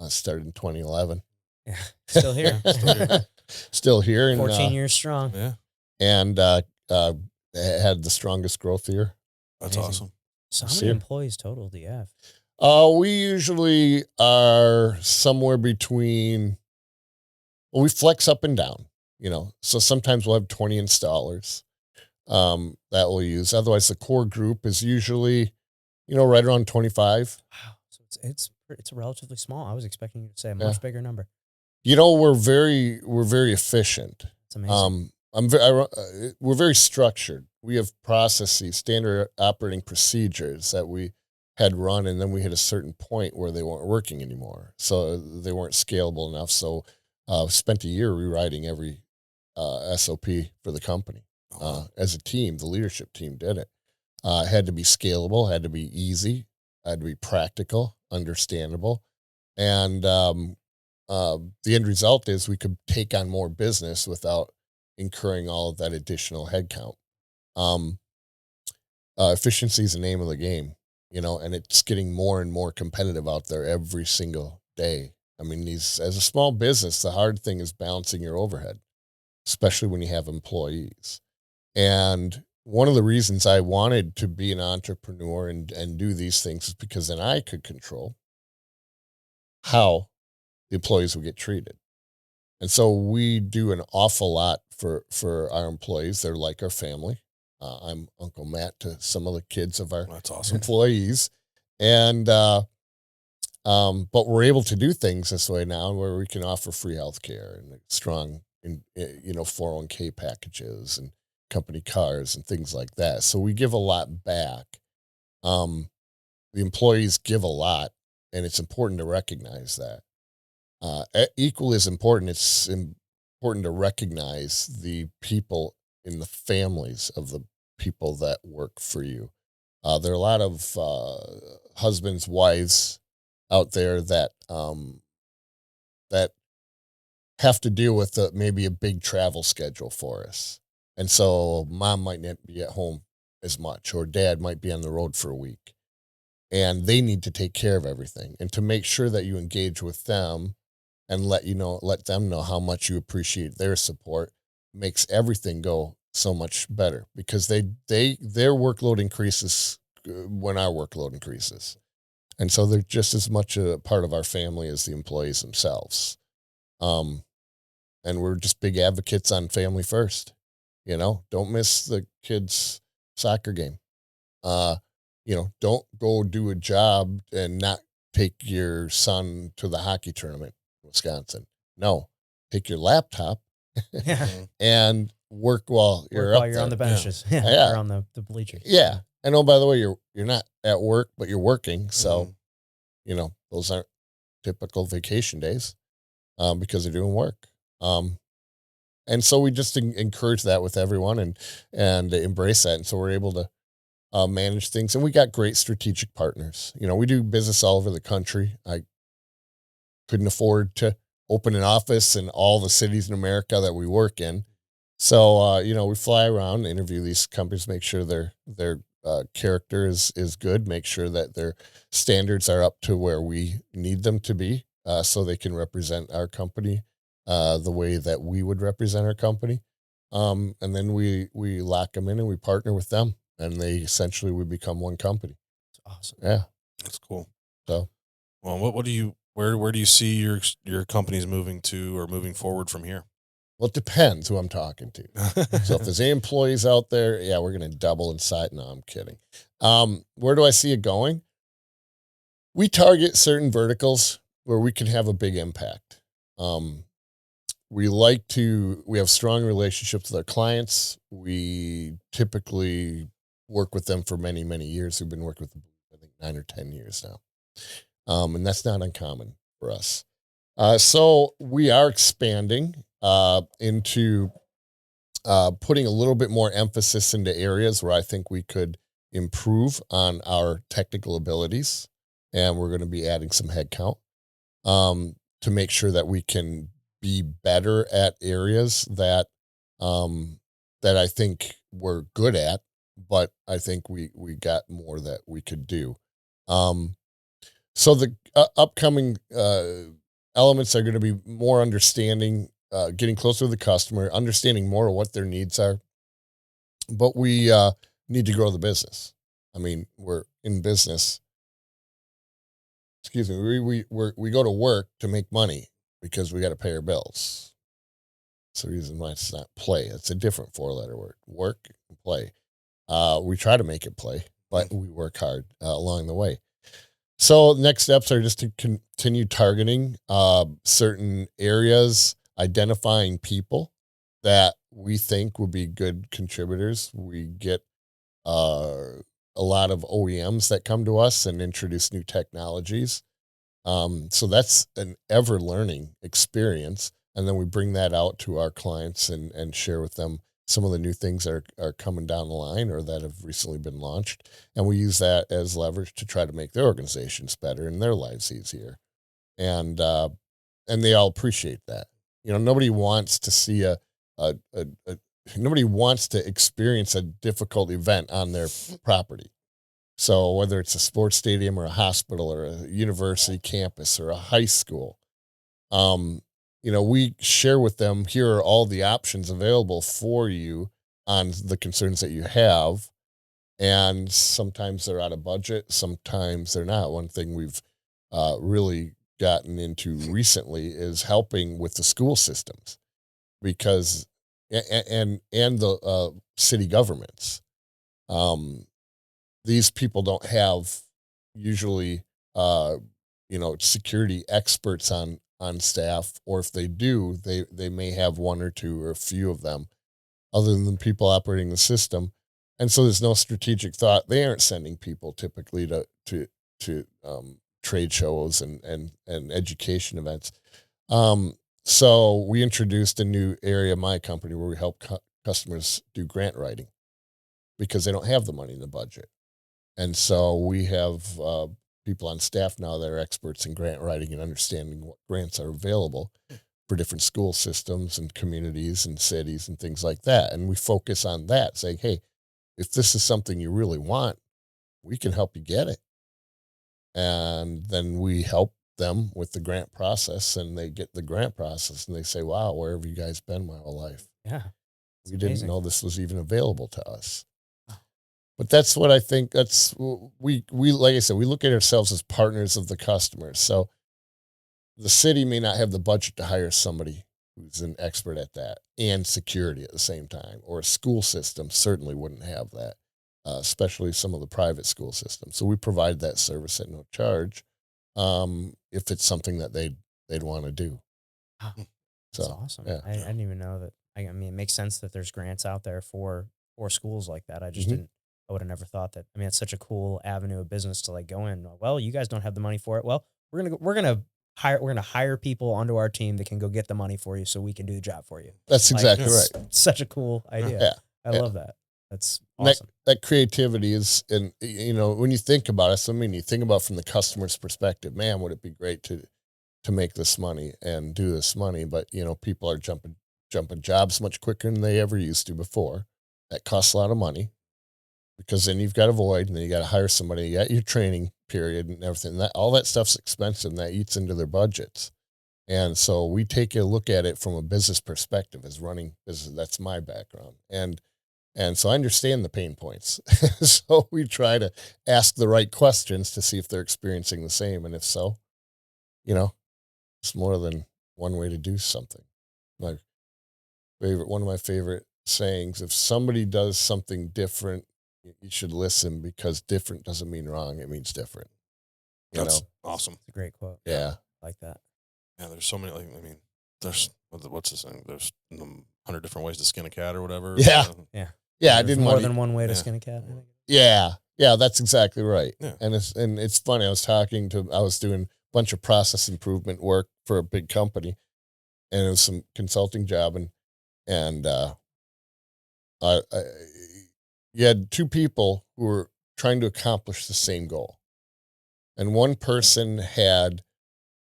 I started in 2011. Yeah, still here. Still here. And, 14 years strong. Yeah. And had the strongest growth year. That's Amazing. awesome. So how See many ya. employees total do you have? We usually are somewhere between, well, we flex up and down, so sometimes we'll have 20 installers that we'll use. Otherwise, the core group is usually, right around 25. Wow. So it's relatively small. I was expecting you to say a much bigger number. We're very efficient. It's amazing. We're very structured. We have processes, standard operating procedures that we had run, and then we hit a certain point where they weren't working anymore. So they weren't scalable enough. So spent a year rewriting every SOP for the company. As a team, the leadership team did it. It had to be scalable, had to be easy, had to be practical, understandable. And the end result is we could take on more business without incurring all of that additional headcount. Efficiency is the name of the game, and it's getting more and more competitive out there every single day. I mean, as a small business, the hard thing is balancing your overhead, especially when you have employees. And one of the reasons I wanted to be an entrepreneur and do these things is because then I could control how the employees would get treated. And so we do an awful lot for our employees. They're like our family. I'm Uncle Matt to some of the kids of our That's awesome. employees. And, but we're able to do things this way now where we can offer free healthcare and strong, 401k packages and company cars and things like that. So we give a lot back. The employees give a lot, and it's important to recognize that. Equally as important, it's important to recognize the people in the families of the people that work for you. There are a lot of husbands, wives out there that have to deal with maybe a big travel schedule for us. And so mom might not be at home as much, or dad might be on the road for a week. And they need to take care of everything. And to make sure that you engage with them and let them know how much you appreciate their support makes everything go so much better, because their workload increases when our workload increases. And so they're just as much a part of our family as the employees themselves. And we're just big advocates on family first. Don't miss the kids' soccer game. Don't go do a job and not take your son to the hockey tournament in Wisconsin. No, take your laptop Yeah. and work while you're While up you're there. on the benches. Yeah. Or on the bleachers. Yeah. And oh, by the way, you're not at work, but you're working. So, those aren't typical vacation days because they're doing work. And so we just encourage that with everyone and embrace that. And so we're able to manage things. And we got great strategic partners. We do business all over the country. I couldn't afford to open an office in all the cities in America that we work in. So, we fly around, interview these companies, make sure their character is good, make sure that their standards are up to where we need them to be. so they can represent our company the way that we would represent our company. And then we lock them in and we partner with them, and we become one company. It's awesome. Yeah. That's cool. So, Well, what do you where do you see your companies moving to or moving forward from here? well, it depends who I'm talking to. So if there's any employees out there, yeah, we're going to double in size. No, I'm kidding. Where do I see it going? We target certain verticals where we can have a big impact. We have strong relationships with our clients. We typically work with them for many, many years. We've been working with them, I think, 9 or 10 years now. And that's not uncommon for us. So we are expanding into putting a little bit more emphasis into areas where I think we could improve on our technical abilities. And we're going to be adding some headcount to make sure that we can be better at areas that I think we're good at, but I think we got more that we could do. So the upcoming elements are going to be more understanding, getting closer to the customer, understanding more of what their needs are. But we need to grow the business. I mean, we're in business. Excuse me. We go to work to make money because we got to pay our bills. That's the reason why it's not play. It's a different 4-letter word. Work and play. We try to make it play, but we work hard along the way. So next steps are just to continue targeting certain areas, identifying people that we think will be good contributors. We get a lot of OEMs that come to us and introduce new technologies. So that's an ever learning experience. And then we bring that out to our clients and share with them some of the new things that are coming down the line or that have recently been launched. And we use that as leverage to try to make their organizations better and their lives easier. And they all appreciate that. You know, nobody wants to see nobody wants to experience a difficult event on their property. So whether it's a sports stadium or a hospital or a university campus or a high school, we share with them, here are all the options available for you on the concerns that you have. And sometimes they're out of budget. Sometimes they're not. One thing we've really gotten into recently is helping with the school systems because, and the city governments. These people don't have usually, security experts on staff, or if they do, they may have one or two or a few of them other than people operating the system. And so there's no strategic thought. They aren't sending people typically to trade shows and education events. So we introduced a new area in my company where we help customers do grant writing because they don't have the money in the budget. And so we have people on staff now that are experts in grant writing and understanding what grants are available for different school systems and communities and cities and things like that. And we focus on that, saying, hey, if this is something you really want, we can help you get it. And then we help them with the grant process, and they get the grant process and they say, wow, where have you guys been my whole life? Yeah. We didn't know this was even available to us. But that's what I think. That's we like I said, we look at ourselves as partners of the customers. So the city may not have the budget to hire somebody who's an expert at that and security at the same time, or a school system certainly wouldn't have that, especially some of the private school systems. So we provide that service at no charge if it's something that they'd want to do. Wow. So That's awesome. yeah. I didn't even know that. I mean, it makes sense that there's grants out there for schools like that. I just didn't. I would have never thought that. I mean, it's such a cool avenue of business to go in. Well, you guys don't have the money for it. Well, we're gonna hire people onto our team that can go get the money for you, so we can do the job for you. That's exactly right. Such a cool idea. Yeah. I love that. That's awesome. That creativity is, and when you think about it, you think about from the customer's perspective, man, would it be great to make this money and do this money? But people are jumping jobs much quicker than they ever used to before. That costs a lot of money. Because then you've got a void, and then you got to hire somebody. You got your training period and everything. That all that stuff's expensive and that eats into their budgets. And so we take a look at it from a business perspective as running business. That's my background. And so I understand the pain points. So we try to ask the right questions to see if they're experiencing the same. And if so, it's more than one way to do something. One of my favorite sayings, if somebody does something different, you should listen, because different doesn't mean wrong. It means different. That's awesome. It's a great quote. Yeah. I like that. Yeah, there's so many. There's what's this thing? There's 100 different ways to skin a cat or whatever. Yeah. Yeah. Yeah. I There's didn't more want than one way to yeah. skin a cat. Yeah. Yeah. That's exactly right. Yeah. And it's funny. I was doing a bunch of process improvement work for a big company, and it was some consulting job. And you had two people who were trying to accomplish the same goal. And one person had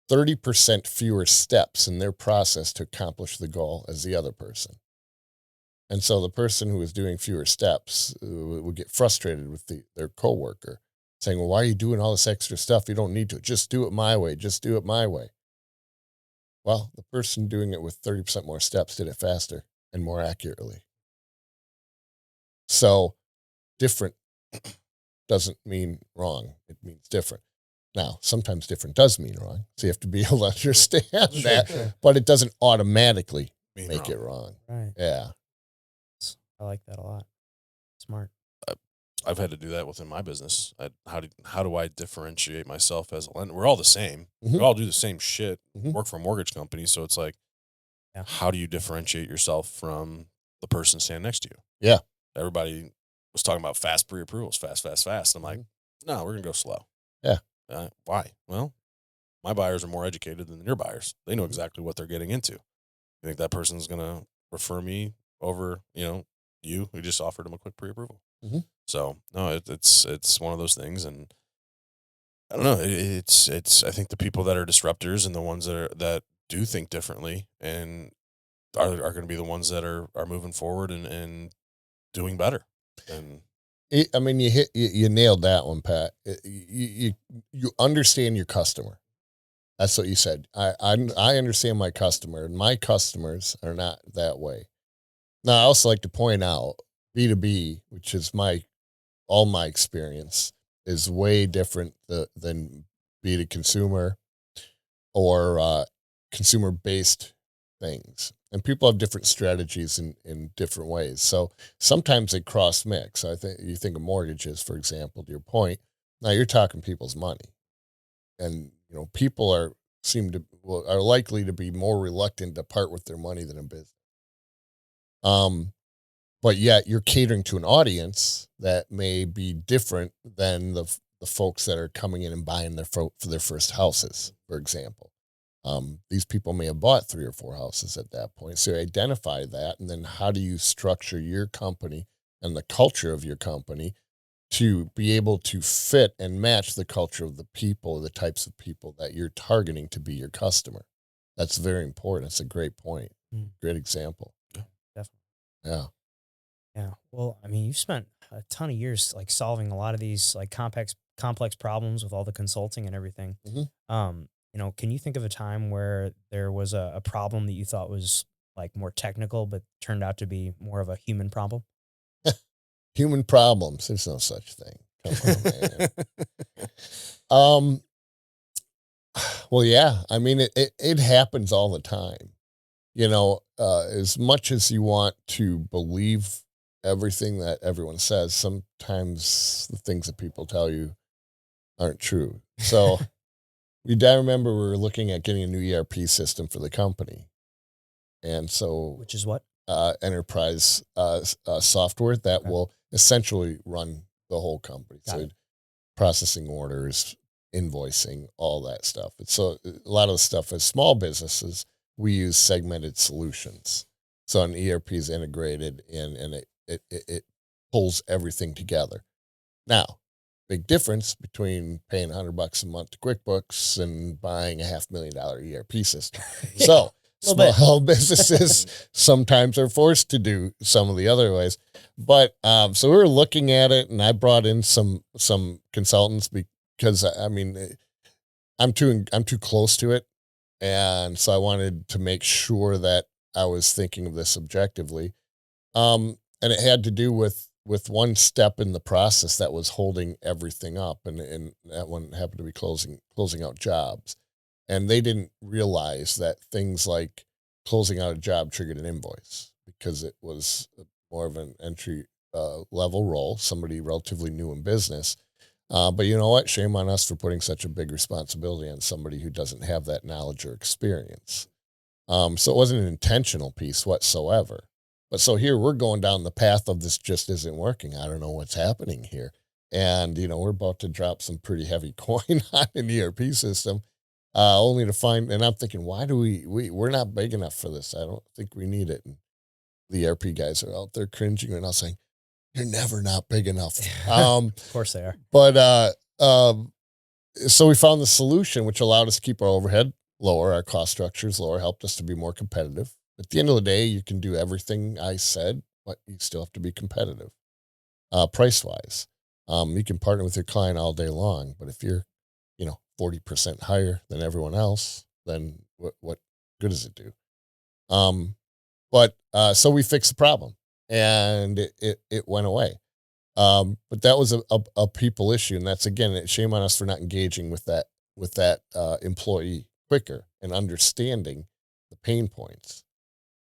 30% fewer steps in their process to accomplish the goal as the other person. And so the person who was doing fewer steps would get frustrated with their coworker, saying, well, why are you doing all this extra stuff? You don't need to. Just do it my way. Just do it my way. Well, the person doing it with 30% more steps did it faster and more accurately. So different doesn't mean wrong. It means different. Now, sometimes different does mean wrong. So you have to be able to understand that, but it doesn't automatically make it wrong. Right. Yeah. I like that a lot. Smart. I've had to do that within my business. How do I differentiate myself as a lender? We're all the same. Mhm. We all do the same shit. Mhm. Work for a mortgage company, so it's like, Yeah. how do you differentiate yourself from the person standing next to you? Yeah. Everybody was talking about fast pre-approvals, fast. And I'm like, no, we're gonna go slow. Yeah. Why? Well, my buyers are more educated than your buyers. They know exactly what they're getting into. You think that person's gonna refer me over, you who just offered them a quick pre-approval? Mhm. So no, it's one of those things, and I don't know. It's I think the people that are disruptors and the ones that do think differently and are going to be the ones that are moving forward and doing better. And You nailed that one, Pat. You understand your customer. That's what you said. I understand my customer, and my customers are not that way. Now, I also like to point out B2B, which is all my experience, is way different than B2 consumer or consumer-based things. And people have different strategies in different ways. So sometimes they cross mix. I think you think of mortgages, for example, to your point. Now you're talking people's money, and people are likely to be more reluctant to part with their money than a business. But yet you're catering to an audience that may be different than the folks that are coming in and buying for their first houses, for example. These people may have bought 3 or 4 houses at that point. So identify that, and then how do you structure your company and the culture of your company to be able to fit and match the culture of the people, the types of people that you're targeting to be your customer. That's very important. It's a great point. Great example. Definitely. Yeah. Yeah. Well, you've spent a ton of years solving a lot of these complex problems with all the consulting and everything. Mhm. Can you think of a time where there was a problem that you thought was more technical, but turned out to be more of a human problem? Human problems. There's no such thing. Come on, man. Well, yeah. It happens all the time. As much as you want to believe everything that everyone says, sometimes the things that people tell you aren't true. So I remember we were looking at getting a new ERP system for the company. And so, Which is what? Enterprise software that will essentially run the whole company. So processing orders, invoicing, all that stuff. So a lot of the stuff as small businesses, we use segmented solutions. So an ERP is integrated in, and it pulls everything together. Now, big difference between paying $100 a month to QuickBooks and buying a $500,000 ERP system. Yeah. So small businesses sometimes are forced to do some of the other ways. But so we were looking at it, and I brought in some consultants because I mean, I'm too close to it. And so I wanted to make sure that I was thinking of this objectively. And it had to do with one step in the process that was holding everything up. And that one happened to be closing out jobs. And they didn't realize that things like closing out a job triggered an invoice because it was more of an entry level role, somebody relatively new in business. But you know what? Shame on us for putting such a big responsibility on somebody who doesn't have that knowledge or experience. So it wasn't an intentional piece whatsoever. But so here we're going down the path of this just isn't working. I don't know what's happening here. And, we're about to drop some pretty heavy coin on an ERP system, only to find, and I'm thinking, why do we're not big enough for this. I don't think we need it. And the ERP guys are out there cringing and I was saying, you're never not big enough. Of course they are. But so we found the solution, which allowed us to keep our overhead lower, our cost structures lower, helped us to be more competitive. At the end of the day, you can do everything I said, but you still have to be competitive, price wise. You can partner with your client all day long, but if you're, 40% higher than everyone else, then what good does it do? But so we fixed the problem, and it went away. But that was a people issue, and that's again, shame on us for not engaging with that employee quicker and understanding the pain points.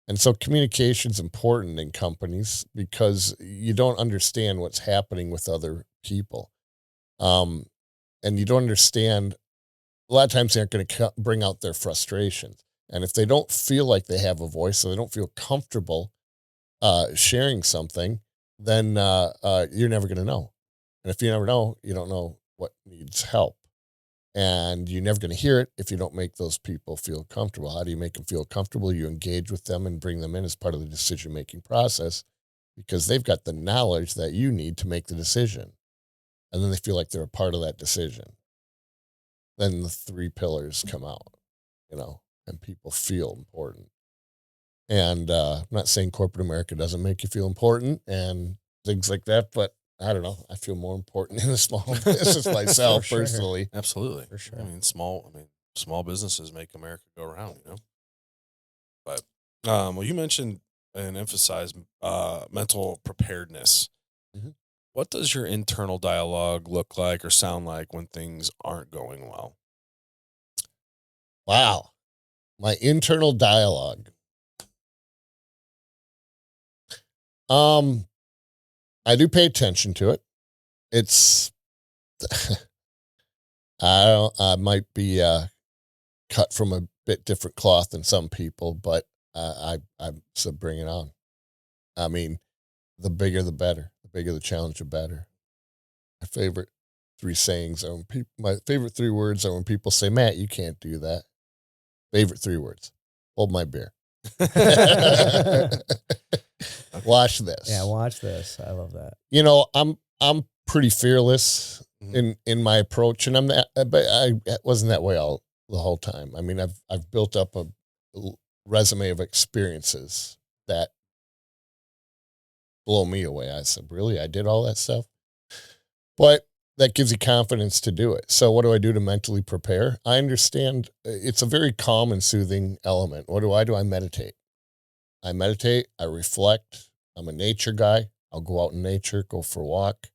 And so communication is important in companies because you don't understand what's happening with other people, and you don't understand. A lot of times they aren't going to bring out their frustrations, and if they don't feel like they have a voice, so they don't feel comfortable sharing something, then you're never going to know. And if you never know, you don't know what needs help. And you're never going to hear it if you don't make those people feel comfortable. How do you make them feel comfortable? You engage with them and bring them in as part of the decision-making process because they've got the knowledge that you need to make the decision. And then they feel like they're a part of that decision. Then the 3 pillars come out, and people feel important. And I'm not saying corporate America doesn't make you feel important and things like that, but I don't know. I feel more important in a small business myself, For sure. personally. Absolutely. For sure. Small businesses make America go around, But, well, you mentioned and emphasized mental preparedness. Mhm. What does your internal dialogue look like or sound like when things aren't going well? Wow. My internal dialogue. I do pay attention to it. It's, I might be cut from a bit different cloth than some people, but I said, bring it on. I mean, the bigger, the better. The bigger the challenge, the better. My favorite 3 sayings are my favorite 3 words are when people say, Matt, you can't do that. Favorite 3 words. Hold my beer. Watch this. Yeah, watch this. I love that. I'm pretty fearless in my approach, and I'm that, but I wasn't that way the whole time. I mean, I've built up a resume of experiences that blow me away. I said, really? I did all that stuff? But that gives you confidence to do it. So what do I do to mentally prepare? I understand it's a very calm and soothing element. What do? I meditate. I meditate. I reflect. I'm a nature guy. I'll go out in nature, go for a walk,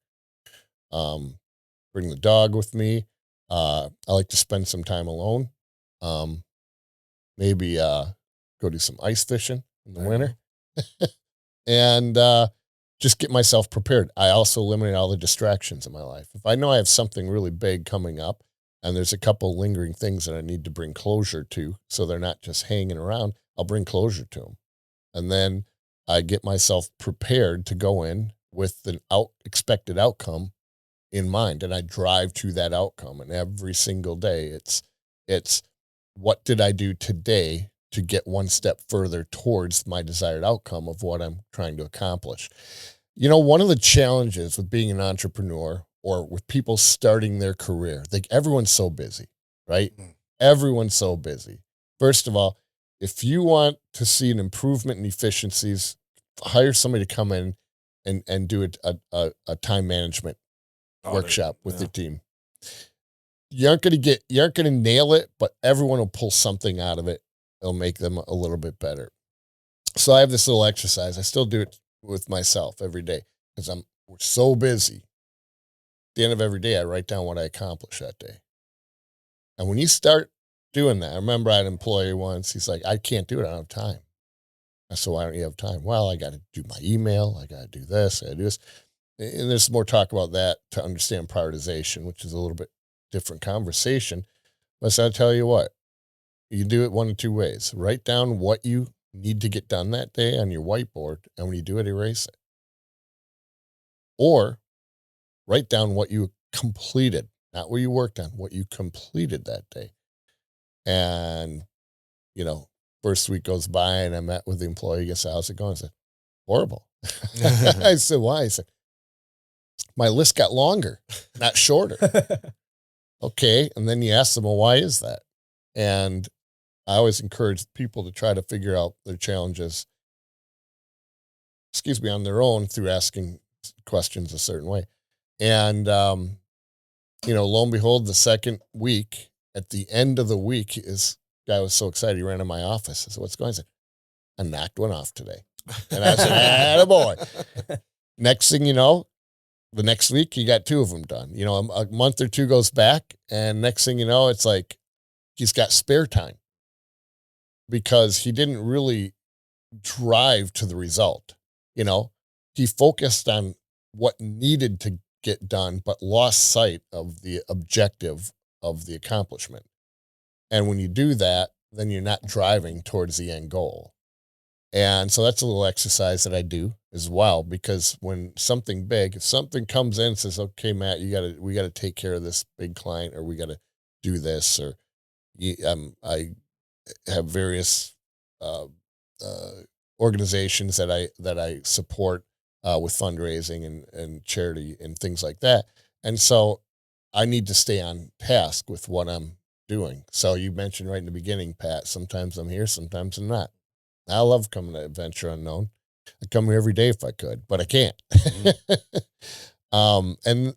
bring the dog with me. I like to spend some time alone. Maybe go do some ice fishing in the winter. And just get myself prepared. I also eliminate all the distractions in my life. If I know I have something really big coming up and there's a couple lingering things that I need to bring closure to so they're not just hanging around, I'll bring closure to them. And then I get myself prepared to go in with an expected outcome in mind. And I drive to that outcome. And every single day, it's what did I do today to get one step further towards my desired outcome of what I'm trying to accomplish. One of the challenges with being an entrepreneur or with people starting their career, everyone's so busy, right? Everyone's so busy. First of all, if you want to see an improvement in efficiencies, hire somebody to come in and do a time management workshop with your team. you aren't going to nail it, but everyone will pull something out of it. It'll make them a little bit better. So I have this little exercise. I still do it with myself every day because we're so busy. At the end of every day, I write down what I accomplished that day. And when you start doing that, I remember I had an employee once, he's like, I can't do it. I don't have time. I said, why don't you have time? Well, I got to do my email. I got to do this. I got to do this. And there's more talk about that to understand prioritization, which is a little bit different conversation. But I'll tell you what, you can do it one of two ways. Write down what you need to get done that day on your whiteboard, and when you do it, erase it. Or write down what you completed, not what you worked on, what you completed that day. And, first week goes by and I met with the employee. He said, how's it going? I said, horrible. I said, why? He said, my list got longer, not shorter. Okay. And then you ask them, well, why is that? And I always encourage people to try to figure out their challenges, on their own through asking questions a certain way. And, lo and behold, the second week, at the end of the week, guy was so excited. He ran to my office. I said, what's going on? I said, I knocked one off today. And I said, attaboy. Next thing you know, the next week, he got 2 of them done. A month or 2 goes back, and next thing you know, it's like he's got spare time because he didn't really drive to the result. He focused on what needed to get done, but lost sight of the objective of the accomplishment. And when you do that, then you're not driving towards the end goal. And so that's a little exercise that I do as well, because when something big, if something comes in and says, okay, Matt, we got to take care of this big client, or we got to do this, or I have various organizations that I support with fundraising and charity and things like that. And so I need to stay on task with what I'm doing. So you mentioned right in the beginning, Pat, sometimes I'm here, sometimes I'm not. I love coming to Adventure Unknown. I come here every day if I could, but I can't. Mm-hmm.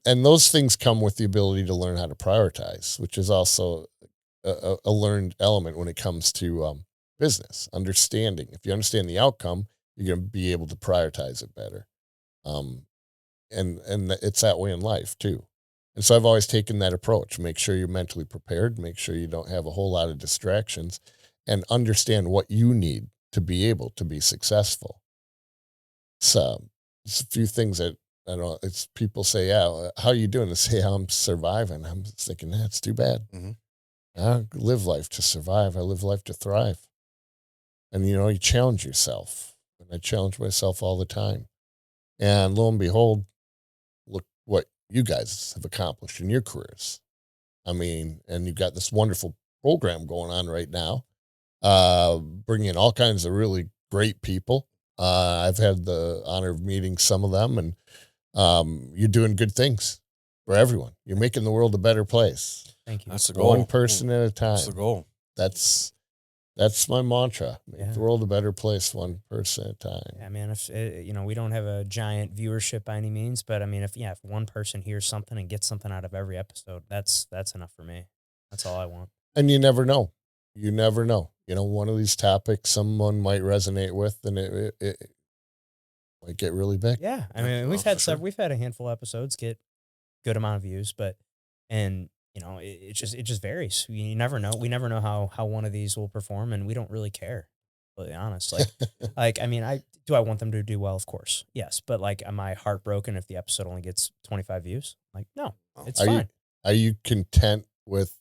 And those things come with the ability to learn how to prioritize, which is also a learned element when it comes to business understanding. If you understand the outcome, you're going to be able to prioritize it better. And it's that way in life too. And so I've always taken that approach. Make sure you're mentally prepared, make sure you don't have a whole lot of distractions, and understand what you need to be able to be successful. So it's a few things that I know it's people say, yeah, how are you doing? They say, I'm surviving. I'm thinking, that's too bad. Mm-hmm. I live life to survive. I live life to thrive. And, you challenge yourself. And I challenge myself all the time. And lo and behold, look what you guys have accomplished in your careers. I mean, and you've got this wonderful program going on right now, bringing in all kinds of really great people. I've had the honor of meeting some of them, and you're doing good things for everyone. You're making the world a better place. Thank you. That's the goal. One person at a time. That's the goal. That's my mantra. Make the world a better place, one person at a time. Yeah, man. If we don't have a giant viewership by any means, but I mean, if one person hears something and gets something out of every episode, that's enough for me. That's all I want. And you never know. You never know. One of these topics someone might resonate with, and it might get really big. Yeah, I mean, we've had a handful of episodes get good amount of views, and it just varies. You never know. We never know how one of these will perform, and we don't really care. To be honest, I mean, I want them to do well, of course, yes, but am I heartbroken if the episode only gets 25 views? No, it's fine. Are you content with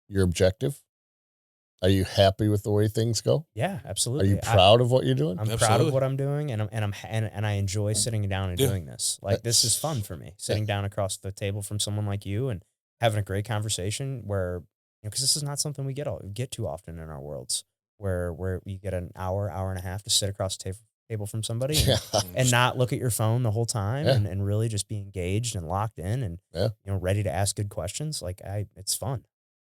your objective? Are you happy with the way things go? Yeah, absolutely. Are you proud of what you're doing? I'm proud of what I'm doing, and I enjoy sitting down and doing this. This is fun for me. Sitting down across the table from someone like you and having a great conversation where, because this is not something we get too often in our worlds, where you get an hour and a half to sit across the table from somebody and not look at your phone the whole time and really just be engaged and locked in and ready to ask good questions. It's fun.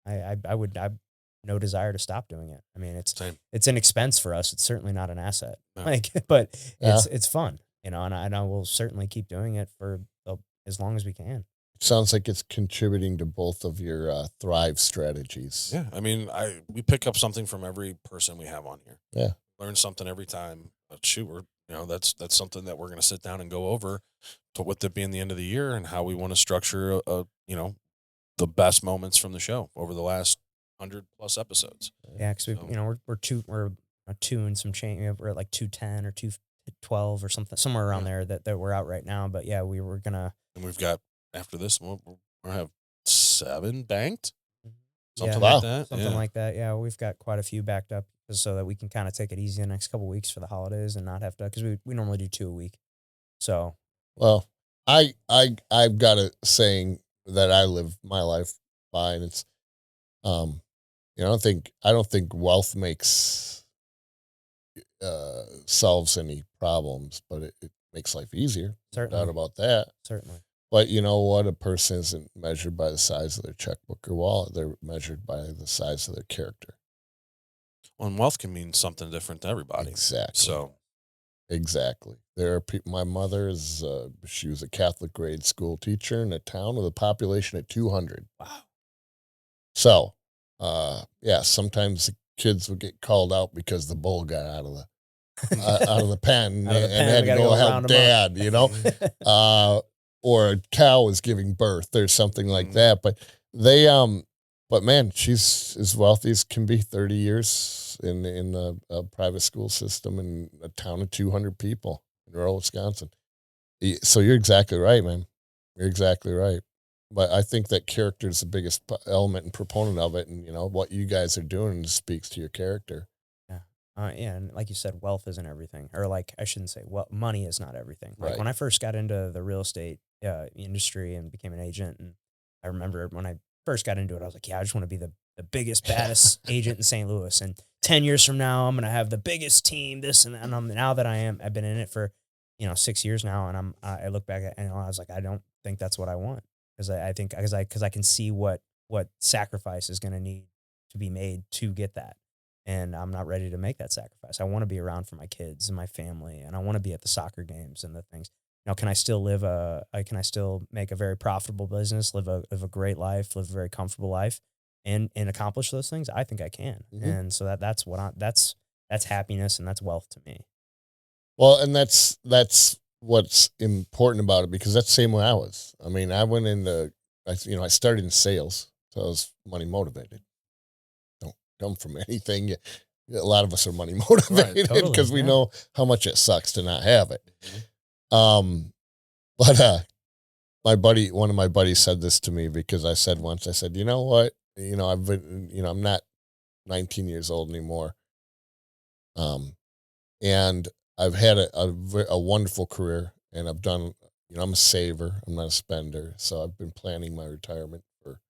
I've no desire to stop doing it. I mean, it's an expense for us. It's certainly not an asset. No. It's fun, and I will certainly keep doing it for as long as we can. sounds like it's contributing to both of your thrive strategies. Yeah, I mean, we pick up something from every person we have on here. Yeah. Learn something every time. Shoot, that's something that we're going to sit down and go over, to with it being the end of the year and how we want to structure the best moments from the show over the last 100+ episodes. Yeah, because So- we're two and some change. We're at like 210 or 212 or something, somewhere around there that we're out right now. But yeah, we were gonna. And we've got, after this, we'll have 7 banked, something Yeah, like that. something Yeah. like that. Yeah, we've got quite a few backed up so that we can kind of take it easy the next couple weeks for the holidays and not have to, because we normally do 2 a week. So Well, I've got a saying that I live my life by, and it's I don't think wealth makes solves any problems, but it makes life easier. No certainly, doubt about that. certainly. But you know what? A person isn't measured by the size of their checkbook or wallet. They're measured by the size of their character. Well, and wealth can mean something different to everybody. Exactly. So, Exactly. There are people. My mother is. She was a Catholic grade school teacher in a town with a population of 200. Wow. So, yeah, sometimes the kids would get called out because the bull got out of the pen Out of the and pen, had we to gotta go go help round 'em up. dad. You know, or a cow was giving birth or something like Mhm. that. But but man, she's as wealthy as can be. 30 years in a private school system in a town of 200 people in rural Wisconsin. So you're exactly right, man. You're exactly right. But I think that character is the biggest element and proponent of it, and what you guys are doing speaks to your character. Yeah. Yeah, and like you said, wealth isn't everything, or like I shouldn't say, well, money is not everything. Like Right. when I first got into the real estate industry and became an agent, and I remember when I first got into it, I was like, yeah, I just want to be the biggest, baddest agent in St. Louis, and 10 years from now, I'm gonna have the biggest team, this and that. And now that I've been in it for 6 years now, and I look back at, and I was like, I don't think that's what I want, because I think because I can see what sacrifice is going to need to be made to get that. And I'm not ready to make that sacrifice. I want to be around for my kids and my family, and I want to be at the soccer games and the things. Can I still can I still make a very profitable business, live a great life, live a very comfortable life, and accomplish those things? I think I can. Mhm. And so that's happiness, and that's wealth to me. Well, and that's what's important about it, because that's the same way I was. I mean, I went into, I started in sales, so I was money motivated. Don't come from anything. A lot of us are money motivated totally, because we yeah. know how much it sucks to not have it. Mhm. But one of my buddies said this to me, because I said once, I said, you know what, I've been, I'm not 19 years old anymore. And I've had a wonderful career, and I've done, I'm a saver. I'm not a spender. So I've been planning my retirement for,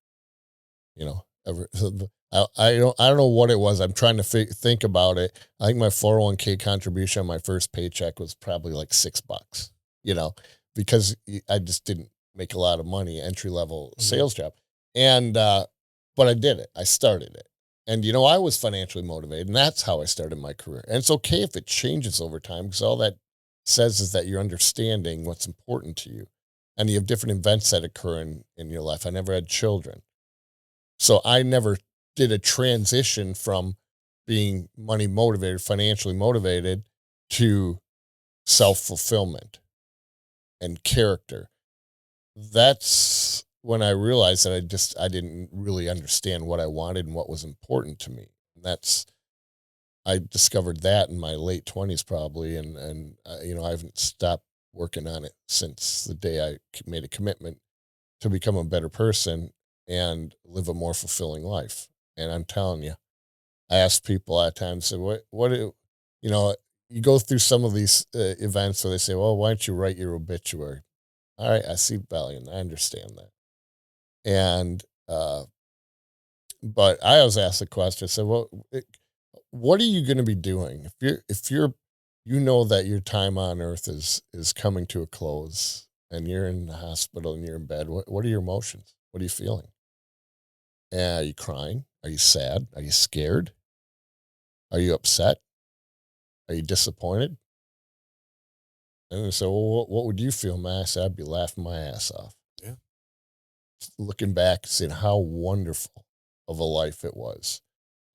ever. I don't know what it was. I'm trying to think about it. I think my 401k contribution on my first paycheck was probably like $6, because I just didn't make a lot of money, entry level sales job. And, but I did it. I started it. And, I was financially motivated, and that's how I started my career. And it's okay if it changes over time, because all that says is that you're understanding what's important to you. And you have different events that occur in your life. I never had children. So I never did a transition from being money motivated, financially motivated, to self-fulfillment and character. That's when I realized that I didn't really understand what I wanted and what was important to me. And I discovered that in my late 20s probably. And I haven't stopped working on it since the day I made a commitment to become a better person and live a more fulfilling life. And I'm telling you, I ask people at times, say, you go through some of these events where they say, well, why don't you write your obituary? All right, I see value and I understand that. And, but I always ask the question, I said, well, what are you going to be doing? If you're, that your time on earth is coming to a close, and you're in the hospital and you're in bed, what are your emotions? What are you feeling? Are you crying? Are you sad? Are you scared? Are you upset? Are you disappointed? And they say, well, what would you feel, man? I said, I'd be laughing my ass off. Yeah. looking back, saying how wonderful of a life it was.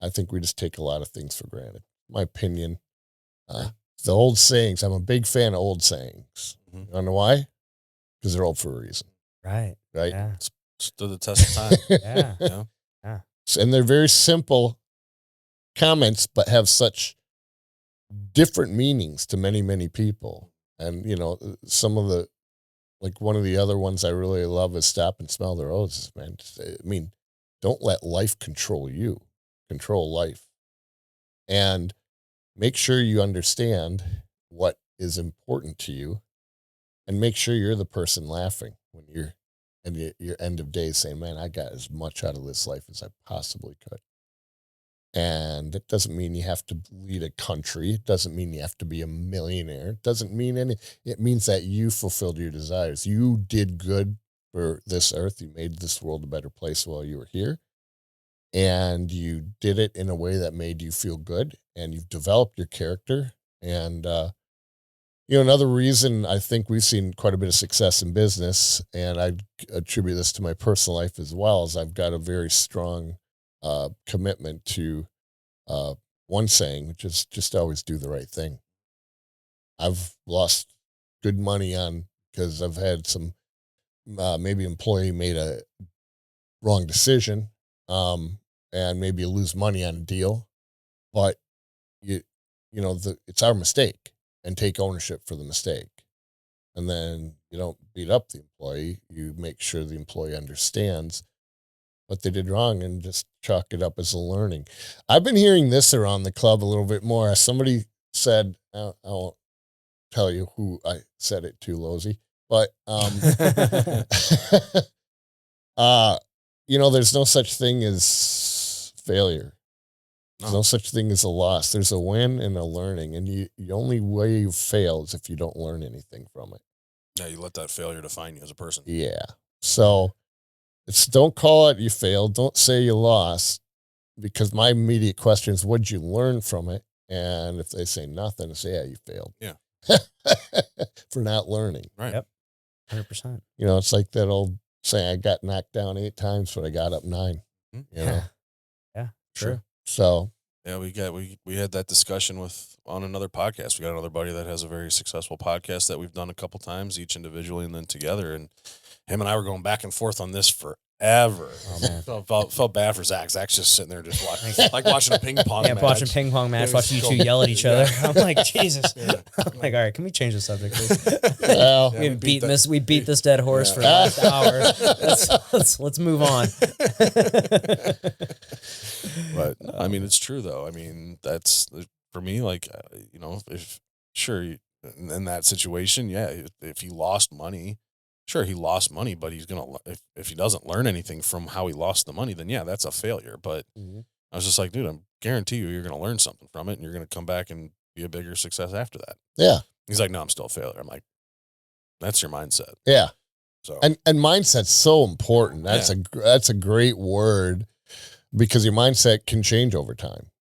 I think we just take a lot of things for granted. My opinion. The old sayings. I'm a big fan of old sayings. Mhm. You know why? Because they're old for a reason. Right. Right. Yeah. Stood the test of time. Yeah. You know? Yeah. And they're very simple comments, but have such different meanings to many, many people. And, you know, some of the, like one of the other ones I really love is stop and smell the roses, man. I mean, don't let life control you, control life. And make sure you understand what is important to you, and make sure you're the person laughing when you're at your end of days saying, man, I got as much out of this life as I possibly could. And it doesn't mean you have to lead a country. It doesn't mean you have to be a millionaire. It doesn't mean it means that you fulfilled your desires. You did good for this earth. You made this world a better place while you were here. And you did it in a way that made you feel good, and you've developed your character. And, another reason I think we've seen quite a bit of success in business, and I attribute this to my personal life as well, is I've got a very strong commitment to one saying, which is just always do the right thing. I've lost good money because I've had some maybe employee made a wrong decision, and maybe you lose money on a deal, but it's our mistake, and take ownership for the mistake. And then you don't beat up the employee. You make sure the employee understands what they did wrong and just chalk it up as a learning. I've been hearing this around the club a little bit more. Somebody said, I won't tell you who I said it to, Losey, but, there's no such thing as failure. There's no such thing as a loss. There's a win and a learning. And the only way you fail is if you don't learn anything from it. Yeah, you let that failure define you as a person. Yeah. So don't call it you failed. Don't say you lost, because my immediate question is, what'd you learn from it? And if they say nothing, I say, yeah, you failed. Yeah. For not learning. Right. Yep. 100%. It's like that old saying, I got knocked down 8 times, but I got up 9. Yeah. True. So yeah, we had that discussion on another podcast. We got another buddy that has a very successful podcast that we've done a couple times, each individually and then together. And him and I were going back and forth on this forever. Oh man. Felt bad for Zach. Zach's just sitting there just watching, like watching a ping pong match. Watching ping pong match, watching you two yell at each other. I'm like, Jesus. I'm like, all right, can we change the subject, please? well, we beat this dead horse for the last hour. Let's move on. But I mean, it's true though. I mean, that's for me. Like, if in that situation, yeah, if he lost money. Sure, he lost money, but he's if he doesn't learn anything from how he lost the money, then yeah, that's a failure. But I was just like, dude, I guarantee you're going to learn something from it, and you're going to come back and be a bigger success after that. Yeah. He's like, no, I'm still a failure. I'm like, that's your mindset. Yeah. So and mindset's so important. That's a great word, because your mindset can change over time.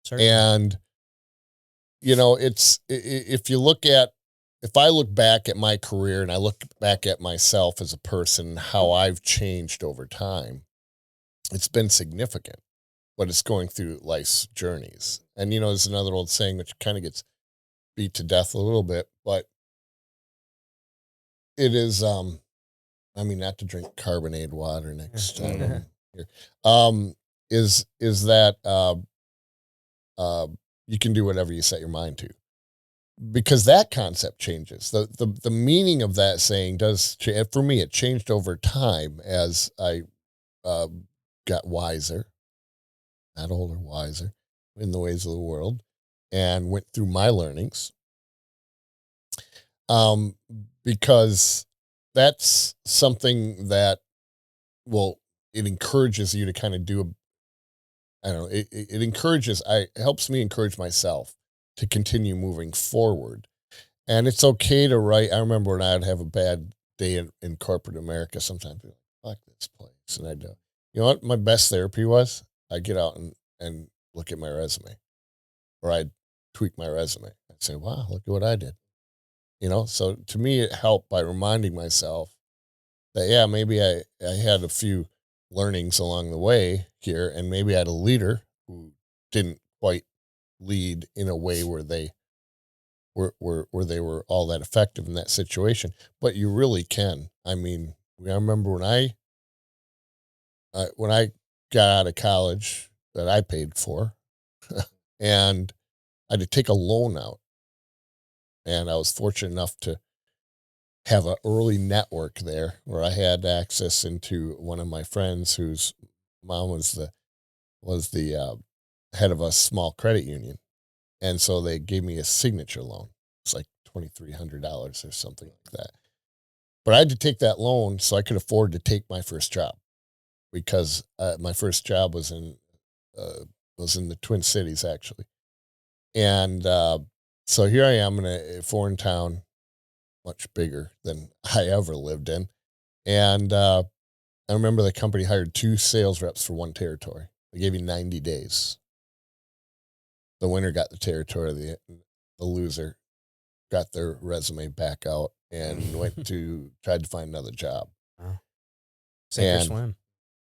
Certainly. And if I look back at my career and I look back at myself as a person, how I've changed over time, it's been significant, but it's going through life's journeys. And, there's another old saying which kind of gets beat to death a little bit, but it is, not to drink carbonated water next time here, is that you can do whatever you set your mind to. Because that concept changes. The meaning of that saying does change. For me, it changed over time as I got wiser, not older, wiser in the ways of the world, and went through my learnings. Because that's something that, it encourages you to kind of do it helps me encourage myself to continue moving forward. And it's okay to write. I remember when I'd have a bad day in corporate America, sometimes I'd be like, fuck this place. And I'd you know what my best therapy was? I'd get out and look at my resume, or I'd tweak my resume. I'd say, wow, look at what I did. So to me, it helped by reminding myself that, yeah, maybe I had a few learnings along the way here, and maybe I had a leader who didn't quite lead in a way where they where they were all that effective in that situation. But you really can. I mean, I remember when I got out of college that I paid for, and I had to take a loan out, and I was fortunate enough to have an early network there where I had access into one of my friends whose mom was the head of a small credit union, and so they gave me a signature loan. It's like $2,300 or something like that. But I had to take that loan so I could afford to take my first job, because my first job was in the Twin Cities, actually. And so here I am in a foreign town, much bigger than I ever lived in. And I remember the company hired 2 sales reps for one territory. They gave you 90 days. The winner got the territory. The loser got their resume back out and tried to find another job. Wow. Sink or swim.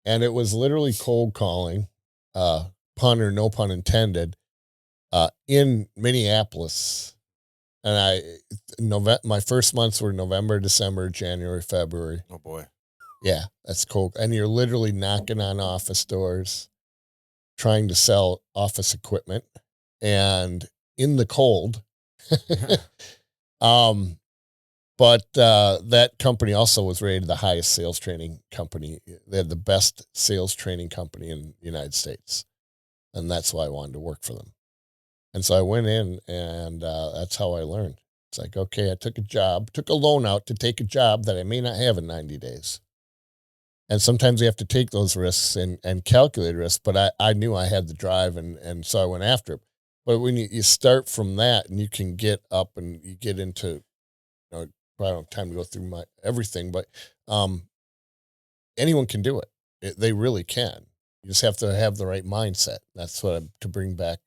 And it was literally cold calling, pun or no pun intended, in Minneapolis. And my first months were November, December, January, February. Oh boy. Yeah, that's cold. And you're literally knocking on office doors, trying to sell office equipment, and in the cold. But that company also was rated the highest sales training company. They had the best sales training company in the United States. And that's why I wanted to work for them. And so I went in, and that's how I learned. It's like, okay, I took a loan out to take a job that I may not have in 90 days. And sometimes you have to take those risks and calculate risks, but I knew I had the drive, and so I went after it. But when you start from that, and you can get up and you get into, I don't have time to go through everything, but anyone can do it. They really can. You just have to have the right mindset. That's what to bring back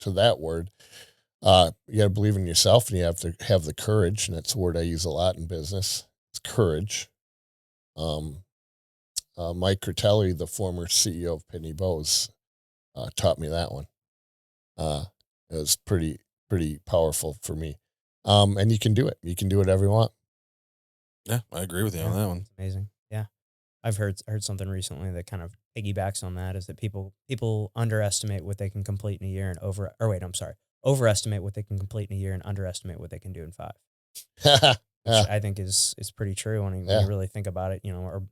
to that word. You got to believe in yourself, and you have to have the courage. And that's a word I use a lot in business. It's courage. Mike Critelli, the former CEO of Pitney Bowes, taught me that one. It was pretty powerful for me. And you can do it. You can do whatever you want. Yeah, I agree with you on that one. It's amazing. Yeah. I've heard something recently that kind of piggybacks on that, is that people underestimate what they can complete in a year and overestimate what they can complete in a year and underestimate what they can do in 5. Which I think is pretty true when you really think about it, or,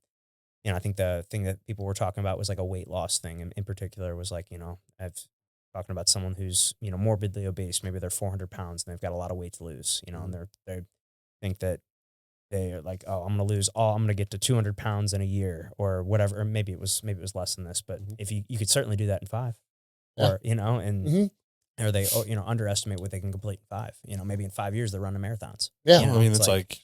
I think the thing that people were talking about was like a weight loss thing. And in particular was like, I've talking about someone who's, morbidly obese. Maybe they're 400 pounds and they've got a lot of weight to lose, and they think that they're like, oh, I'm going to get to 200 pounds in a year or whatever. Or maybe it was less than this, but if you could certainly do that in 5, or, or they, underestimate what they can complete in 5, maybe in 5 years they're running marathons. Yeah. I mean, it's like,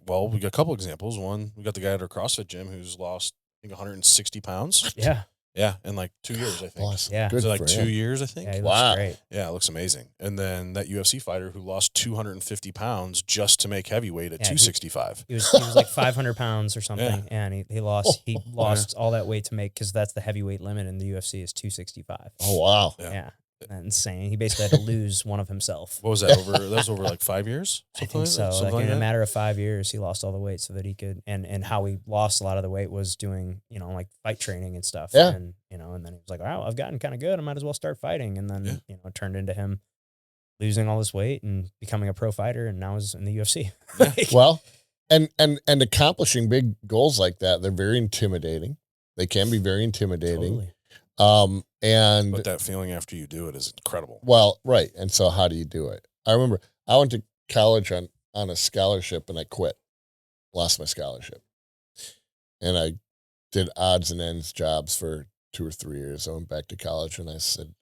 well, we got a couple examples. One, we got the guy at our CrossFit gym who's lost, I think, 160 pounds. Yeah. Yeah, in like 2 years, I think. Awesome. Yeah. Good So like for 2 him. years, I think. Yeah, he looks great. Yeah, it looks amazing. And then that UFC fighter who lost 250 pounds just to make heavyweight at 265. He was like 500 pounds or something, and he lost all that weight to make, because that's the heavyweight limit in the UFC is 265. Oh, wow. Yeah. Insane. He basically had to lose one of himself. What was that over? That was over like 5 years? I think so. Like in a matter of 5 years, he lost all the weight so that he could, and how he lost a lot of the weight was doing, like fight training and stuff. Yeah. And, and then he was like, wow, I've gotten kind of good. I might as well start fighting. And then, it turned into him losing all this weight and becoming a pro fighter. And now he's in the UFC. Well, and accomplishing big goals like that, they're very intimidating. They can be very intimidating. Totally. But that feeling after you do it is incredible. Well, right. And so how do you do it? I remember I went to college on a scholarship, and I quit, lost my scholarship. And I did odds and ends jobs for 2 or 3 years. I went back to college, and I said,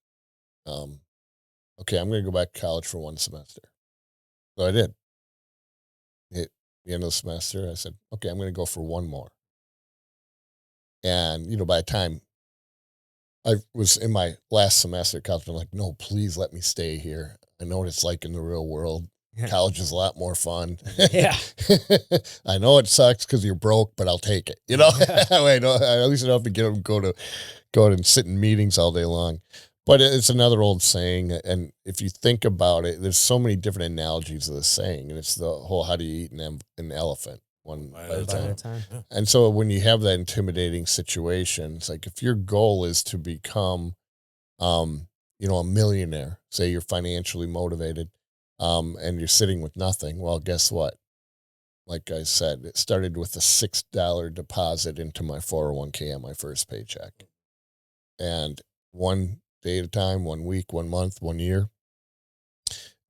okay, I'm going to go back to college for 1 semester. So I did. At the end of the semester, I said, okay, I'm going to go for 1 more. And, by the time I was in my last semester at college, I'm like, no, please let me stay here. I know what it's like in the real world. College is a lot more fun. Yeah. I know it sucks because you're broke, but I'll take it. You know, I know, at least I don't have to go and sit in meetings all day long. But it's another old saying, and if you think about it, there's so many different analogies of the saying, and it's the whole "how do you eat an elephant one bite at a time?" Yeah. And so when you have that intimidating situation, it's like if your goal is to become, a millionaire, say you're financially motivated, and you're sitting with nothing. Well, guess what? Like I said, it started with a $6 deposit into my 401k on my first paycheck, and one day at a time, 1 week, 1 month, 1 year.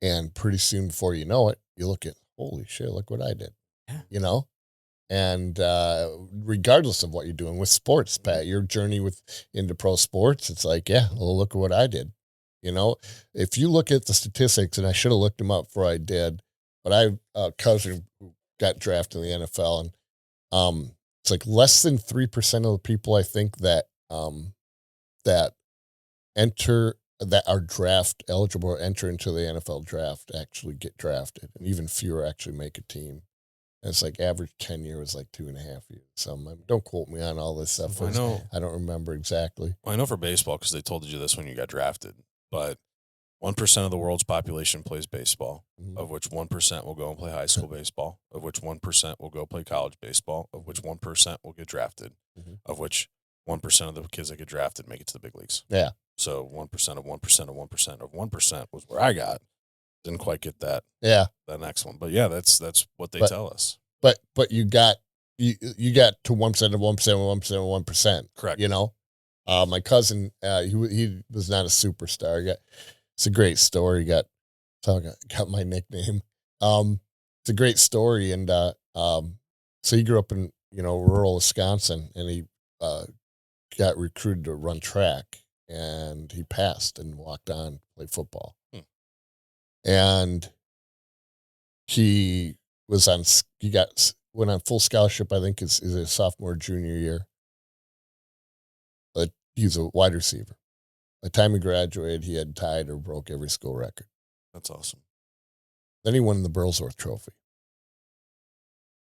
And pretty soon before you know it, you look at, holy shit, look what I did, Yeah. And regardless of what you're doing with sports, Pat, your journey into pro sports, it's like, yeah, well, look at what I did. If you look at the statistics, and I should have looked them up before I did, but I have a cousin who got drafted in the NFL, and it's like less than 3% of the people, I think, that that are draft eligible or enter into the NFL draft actually get drafted, and even fewer actually make a team. And it's like average tenure was like 2.5 years. So don't quote me on all this stuff. I know. I don't remember exactly. Well, I know for baseball because they told you this when you got drafted, but 1% of the world's population plays baseball, of which 1% will go and play high school baseball, of which 1% will go play college baseball, of which 1% will get drafted, of which 1% of the kids that get drafted make it to the big leagues. Yeah. So 1% of 1% of 1% of 1% was where I got. Didn't quite get that. Yeah. That next one. But yeah, that's what they tell us. But you got to 1% of 1% of 1% of 1%. Correct. My cousin, he was not a superstar. It's a great story. Got my nickname. It's a great story, and so he grew up in rural Wisconsin, and he got recruited to run track, and he passed and walked on to play football. And he went on full scholarship, I think is his sophomore, junior year. But he's a wide receiver. By the time he graduated, he had tied or broke every school record. That's awesome. Then he won the Burlsworth Trophy.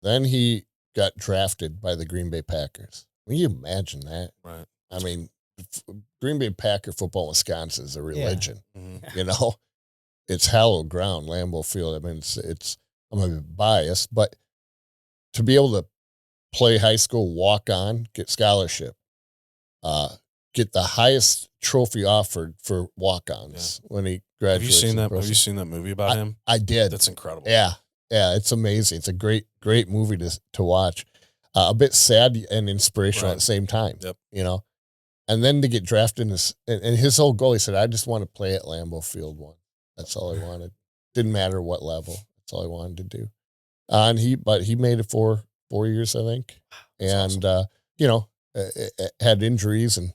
Then he got drafted by the Green Bay Packers. Can you imagine that? Right. I mean, Green Bay Packer football in Wisconsin is a religion. Mm-hmm. It's hallowed ground, Lambeau Field. I mean, it's I'm a bit biased, but to be able to play high school, walk on, get scholarship, get the highest trophy offered for walk-ons when he graduates. Have you seen that movie about him? I did. That's incredible. Yeah, it's amazing. It's a great movie to watch. A bit sad and inspirational at the same time. Yep. And then to get drafted in this, and his whole goal, he said, I just want to play at Lambeau Field one. That's all I wanted. Didn't matter what level. That's all I wanted to do. And he made it for 4 years, I think. And, awesome. Had injuries and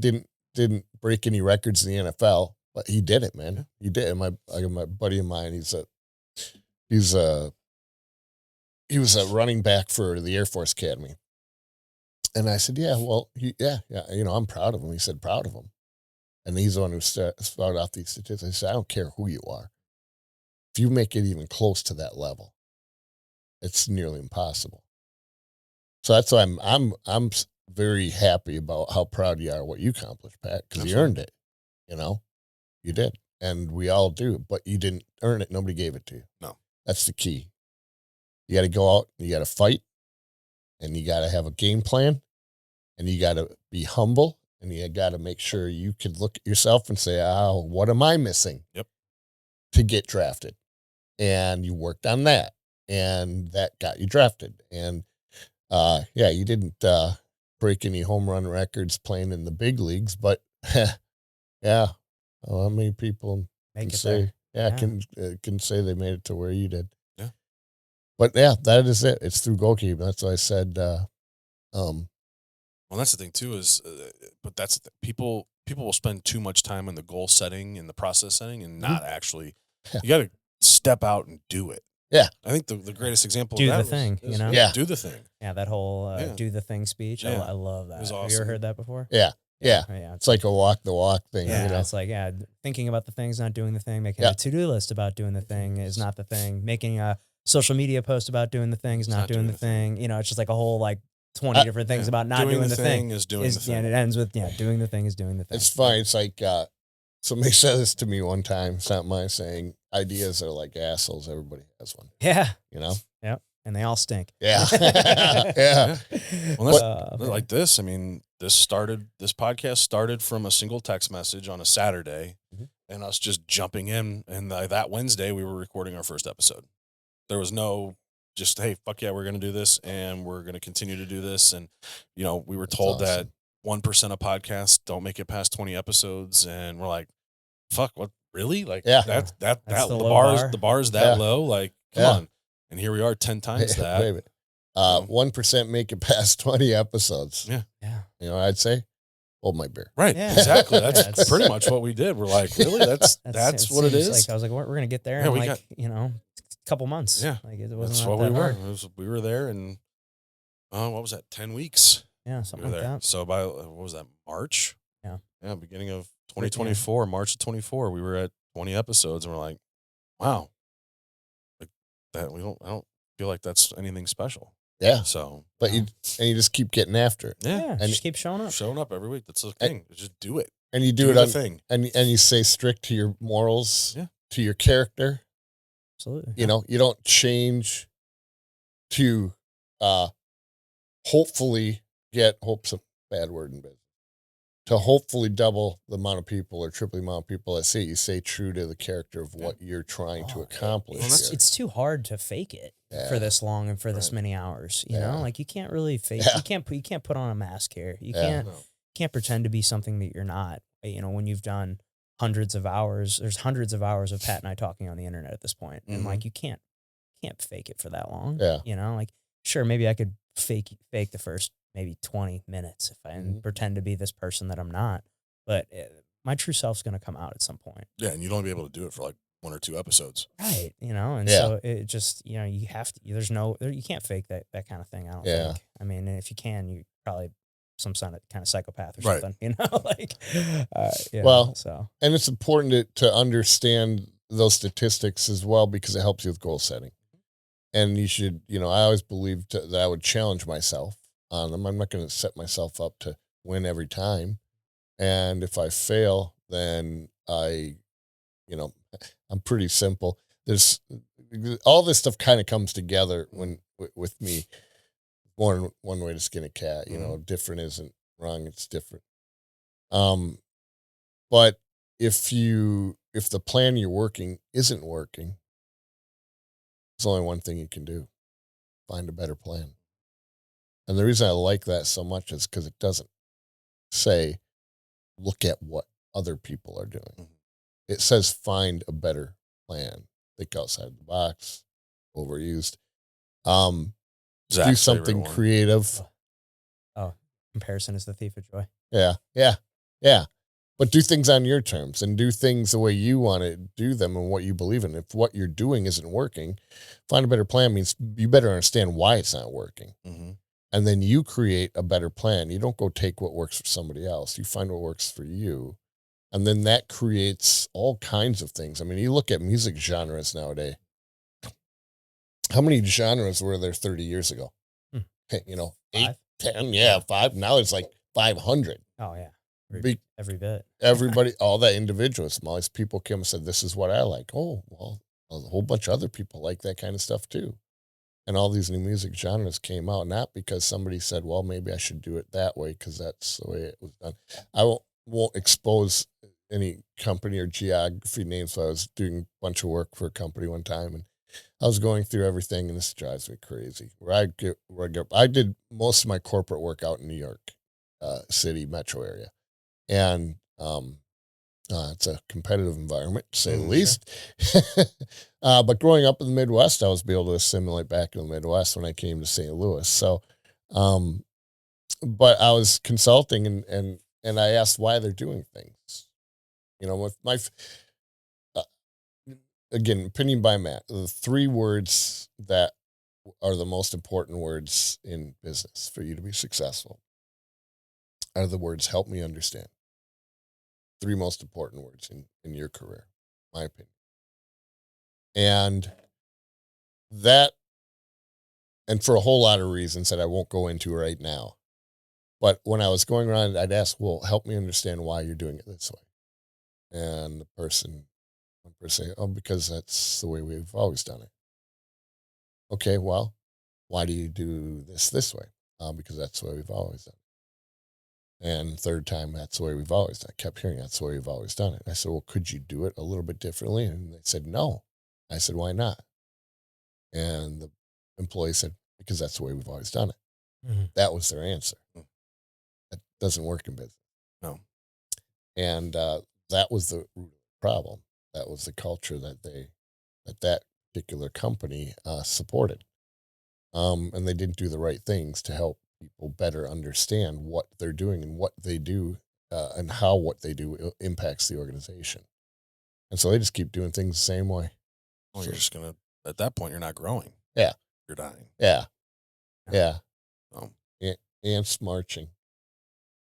didn't break any records in the NFL, but he did it, man. He did it. My buddy of mine, he was a running back for the Air Force Academy. And I said, I'm proud of him. He said, proud of him. And he's the one who started off these statistics. He said, I don't care who you are. If you make it even close to that level, it's nearly impossible. So that's why I'm very happy about how proud you are of what you accomplished, Pat, because you earned it. You did. And we all do, but you didn't earn it. Nobody gave it to you. No. That's the key. You got to go out, you got to fight, and you got to have a game plan, and you got to be humble, and you got to make sure you can look at yourself and say, what am I missing to get drafted? And you worked on that, and that got you drafted. And, you didn't break any home run records playing in the big leagues, but how many people can say they made it to where you did? Yeah. But that is it. It's through goalkeeping. That's why I said, well, that's the thing too but that's the thing. People will spend too much time in the goal setting and the process setting and not actually, you got to step out and do it. Yeah. I think the greatest example do of that the thing, is, Yeah. do the thing. Yeah, that whole do the thing speech. Yeah. I love that. It was Have you awesome. ever heard that before? Yeah. Yeah. Yeah. It's like a walk the walk thing. Yeah, You know? it's like, thinking about the things, not doing the thing, making Yeah. a to-do list about doing the thing is not the thing, making a social media post about doing the thing is not doing the thing. You know, it's just like a whole, like, 20 different things about not doing the thing. is doing the thing. And it ends with, doing the thing is doing the thing. It's funny. It's like, somebody said this to me one time. It's not my saying. Ideas are like assholes. Everybody has one. Yeah. You know? Yep. And they all stink. Yeah. Yeah. Well, that's like this. I mean, this podcast started from a single text message on a Saturday and us just jumping in. And that Wednesday, we were recording our first episode. There was no just, hey, fuck yeah, we're going to do this and we're going to continue to do this. And, you know, we were told that 1% of podcasts don't make it past 20 episodes. And we're like, fuck, what, really? Like, That's the bar's that low. Like, come on. And here we are 10 times that. Wait a minute. 1% make it past 20 episodes. Yeah. Yeah. You know, I'd say, hold my beer. Right. Yeah. Exactly. That's pretty much what we did. We're like, really? That's what it is? Like, I was like, we're going to get there in like, a couple months. Yeah. Like, it That's wasn't what that we hard. were. We were there and, what was that? 10 weeks. Yeah. We Something were like there. that. So by, what was that? March? Yeah. Yeah. Beginning of 2024, March of 24, we were at 20 episodes and we're like, wow, like that. I don't feel like that's anything special. Yeah. So, but you just keep getting after it. Yeah. And just keep showing up. Every week. That's the thing. Just do it. And you do it on thing. And you stay strict to your morals, to your character. Absolutely. You know, you don't change to hopefully hope's a bad word in business. To hopefully double the amount of people or triple the amount of people that see it, you stay true to the character of what you're trying to accomplish. It's too hard to fake it for this long and for this many hours. You know, like you can't really fake. You can't put on a mask here. You can't pretend to be something that you're not. You know, when you've done hundreds of hours, there's hundreds of hours of Pat and I talking on the internet at this point, and like you can't fake it for that long. Yeah, you know, like sure, maybe I could fake the first maybe 20 minutes if I pretend to be this person that I'm not, but my true self's going to come out at some point. Yeah. And you'd only be able to do it for like 1 or 2 episodes. Right. You know, and so it just, you know, you have to, you can't fake that kind of thing. I don't think. I mean, if you can, you probably some kind of psychopath or something, you know, like, and it's important to understand those statistics as well, because it helps you with goal setting. And you should, you know, I always believed that I would challenge myself on them. I'm not going to set myself up to win every time. And if I fail, then I'm pretty simple. There's all this stuff kind of comes together with me. One way to skin a cat, you know, different isn't wrong. It's different. But if the plan you're working isn't working, there's only one thing you can do: find a better plan. And the reason I like that so much is because it doesn't say, look at what other people are doing. It says, find a better plan. Think outside the box. Overused. Do something creative. Oh, comparison is the thief of joy. Yeah. But do things on your terms and do things the way you want to do them and what you believe in. If what you're doing isn't working, find a better plan means you better understand why it's not working. And then you create a better plan. You don't go take what works for somebody else. You find what works for you. And then that creates all kinds of things. I mean, you look at music genres nowadays. How many genres were there 30 years ago? You know, 8, 10, 5. Now it's like 500. Oh, yeah. Every bit. Everybody, all that individualism, all these people came and said, this is what I like. Oh, well, a whole bunch of other people like that kind of stuff too. And all these new music genres came out, not because somebody said, well, maybe I should do it that way because that's the way it was done. I won't expose any company or geography names. So I was doing a bunch of work for a company one time, and I was going through everything, and this drives me crazy. I did most of my corporate work out in New York City metro area. And it's a competitive environment, to say the least. But growing up in the Midwest, I was able to assimilate back in the Midwest when I came to St. Louis. So, but I was consulting and I asked why they're doing things. You know, with my, again, opinion by Matt, the 3 words that are the most important words in business for you to be successful: are the words, help me understand. 3 most important words in your career, my opinion. And that, and for a whole lot of reasons that I won't go into right now. But when I was going around, I'd ask, well, help me understand why you're doing it this way. And one person say, oh, because that's the way we've always done it. Okay, well, why do you do this way? Because that's the way we've always done it. And third time, that's the way we've always done it. I kept hearing that's the way we've always done it. I said, well, could you do it a little bit differently? And they said, no. I said, why not? And the employee said, because that's the way we've always done it. Mm-hmm. That was their answer. That doesn't work in business. No. And that was the root of the problem. That was the culture that particular company supported. And they didn't do the right things to help people better understand what they're doing and what they do and how what they do impacts the organization. And so they just keep doing things the same way. Well, you're just going to, at that point, you're not growing. Yeah. You're dying. Yeah. Yeah. Oh. Ants Marching.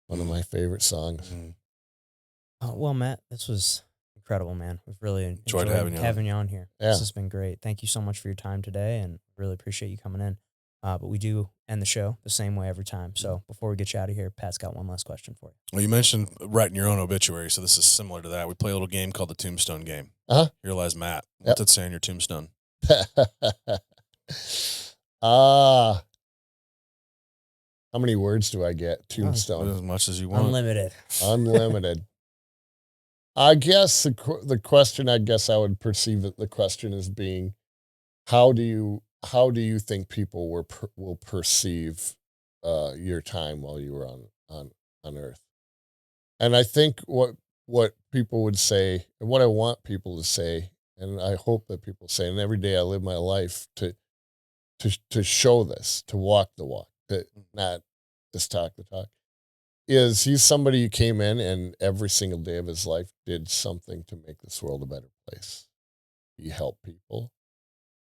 One of my favorite songs. Mm-hmm. Well, Matt, this was incredible, man. We've really enjoyed having you on here. Yeah. This has been great. Thank you so much for your time today, and really appreciate you coming in. But we do end the show the same way every time. So before we get you out of here, Pat's got one last question for you. Well, you mentioned writing your own obituary, so this is similar to that. We play a little game called the Tombstone Game. Uh-huh. Here lies Matt. Yep. What's it say on your tombstone? How many words do I get? Tombstone. As much as you want. Unlimited. I guess the question, I guess I would perceive it, the question as being, how do you think people will perceive your time while you were on Earth? And I think what people would say, and what I want people to say, and I hope that people say, and every day I live my life to show this, to walk the walk, to not just talk the talk, is he's somebody who came in and every single day of his life did something to make this world a better place. He helped people.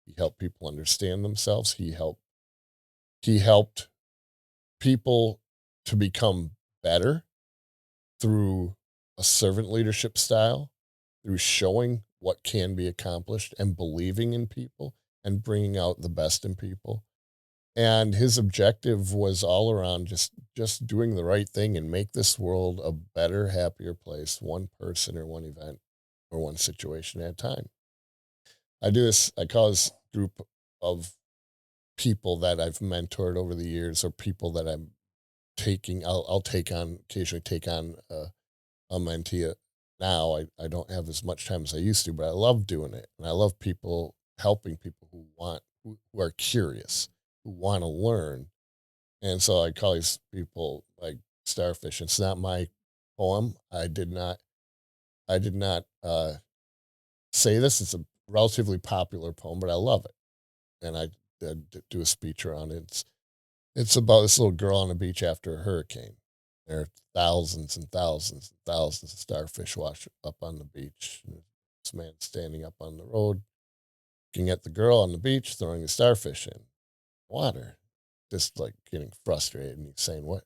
He helped people understand themselves. He helped people to become better through a servant leadership style, through showing what can be accomplished and believing in people and bringing out the best in people. And his objective was all around just doing the right thing and make this world a better, happier place, one person or one event or one situation at a time. I call this group of people that I've mentored over the years, or people that I'm taking, I'll occasionally take on a mentee. Now I don't have as much time as I used to, but I love doing it. And I love helping people who are curious, who want to learn. And so I call these people like starfish. It's not my poem. I did not say this. It's a relatively popular poem, but I love it. And I do a speech around it. It's about this little girl on the beach after a hurricane. There are thousands and thousands and thousands of starfish washed up on the beach. And this man standing up on the road, looking at the girl on the beach, throwing the starfish in water, just like getting frustrated. And he's saying, what's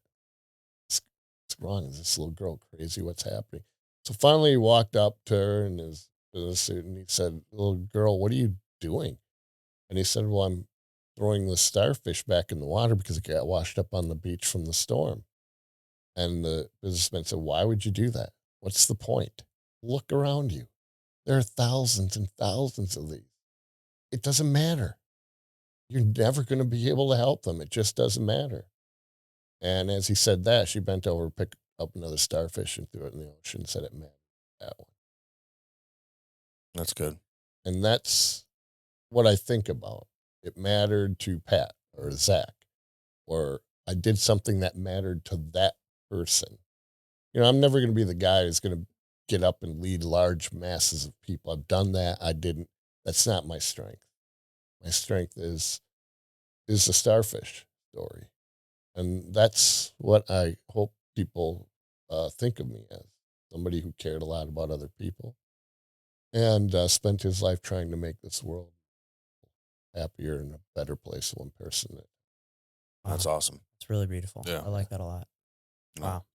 wrong? Is this little girl crazy? What's happening? So finally he walked up to her in his suit and he said, little girl, what are you doing? And he said, well, I'm throwing the starfish back in the water because it got washed up on the beach from the storm. And the businessman said, why would you do that? What's the point? Look around you. There are thousands and thousands of these. It doesn't matter. You're never going to be able to help them. It just doesn't matter. And as he said that, she bent over, picked up another starfish and threw it in the ocean and said it mattered, that one. That's good. And that's what I think about. It mattered to Pat or Zach, or I did something that mattered to that person. You know, I'm never going to be the guy who's going to get up and lead large masses of people. I've done that. I didn't. That's not my strength. My strength is the starfish story. And that's what I hope people think of me as, somebody who cared a lot about other people and spent his life trying to make this world happier and a better place, one person. That's awesome. It's really beautiful. Yeah. I like that a lot. Yeah. Wow.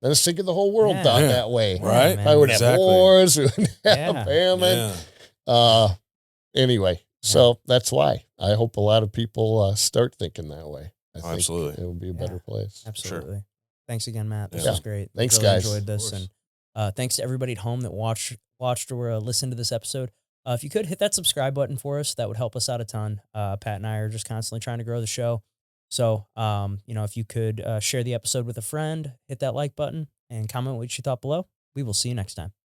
Then let's think of the whole world Yeah. thought Yeah. that way. Right. man. I would have Exactly. wars, we would have Yeah. famine. Yeah. Anyway, so that's why I hope a lot of people start thinking that way. I think Absolutely. it will be a better place. Absolutely. Thanks again, Matt. This Yeah. was great. Thanks, really guys. Enjoyed this, Of course. and thanks to everybody at home that watched or listened to this episode. If you could hit that subscribe button for us, that would help us out a ton. Pat and I are just constantly trying to grow the show. So, if you could share the episode with a friend, hit that like button, and comment what you thought below. We will see you next time.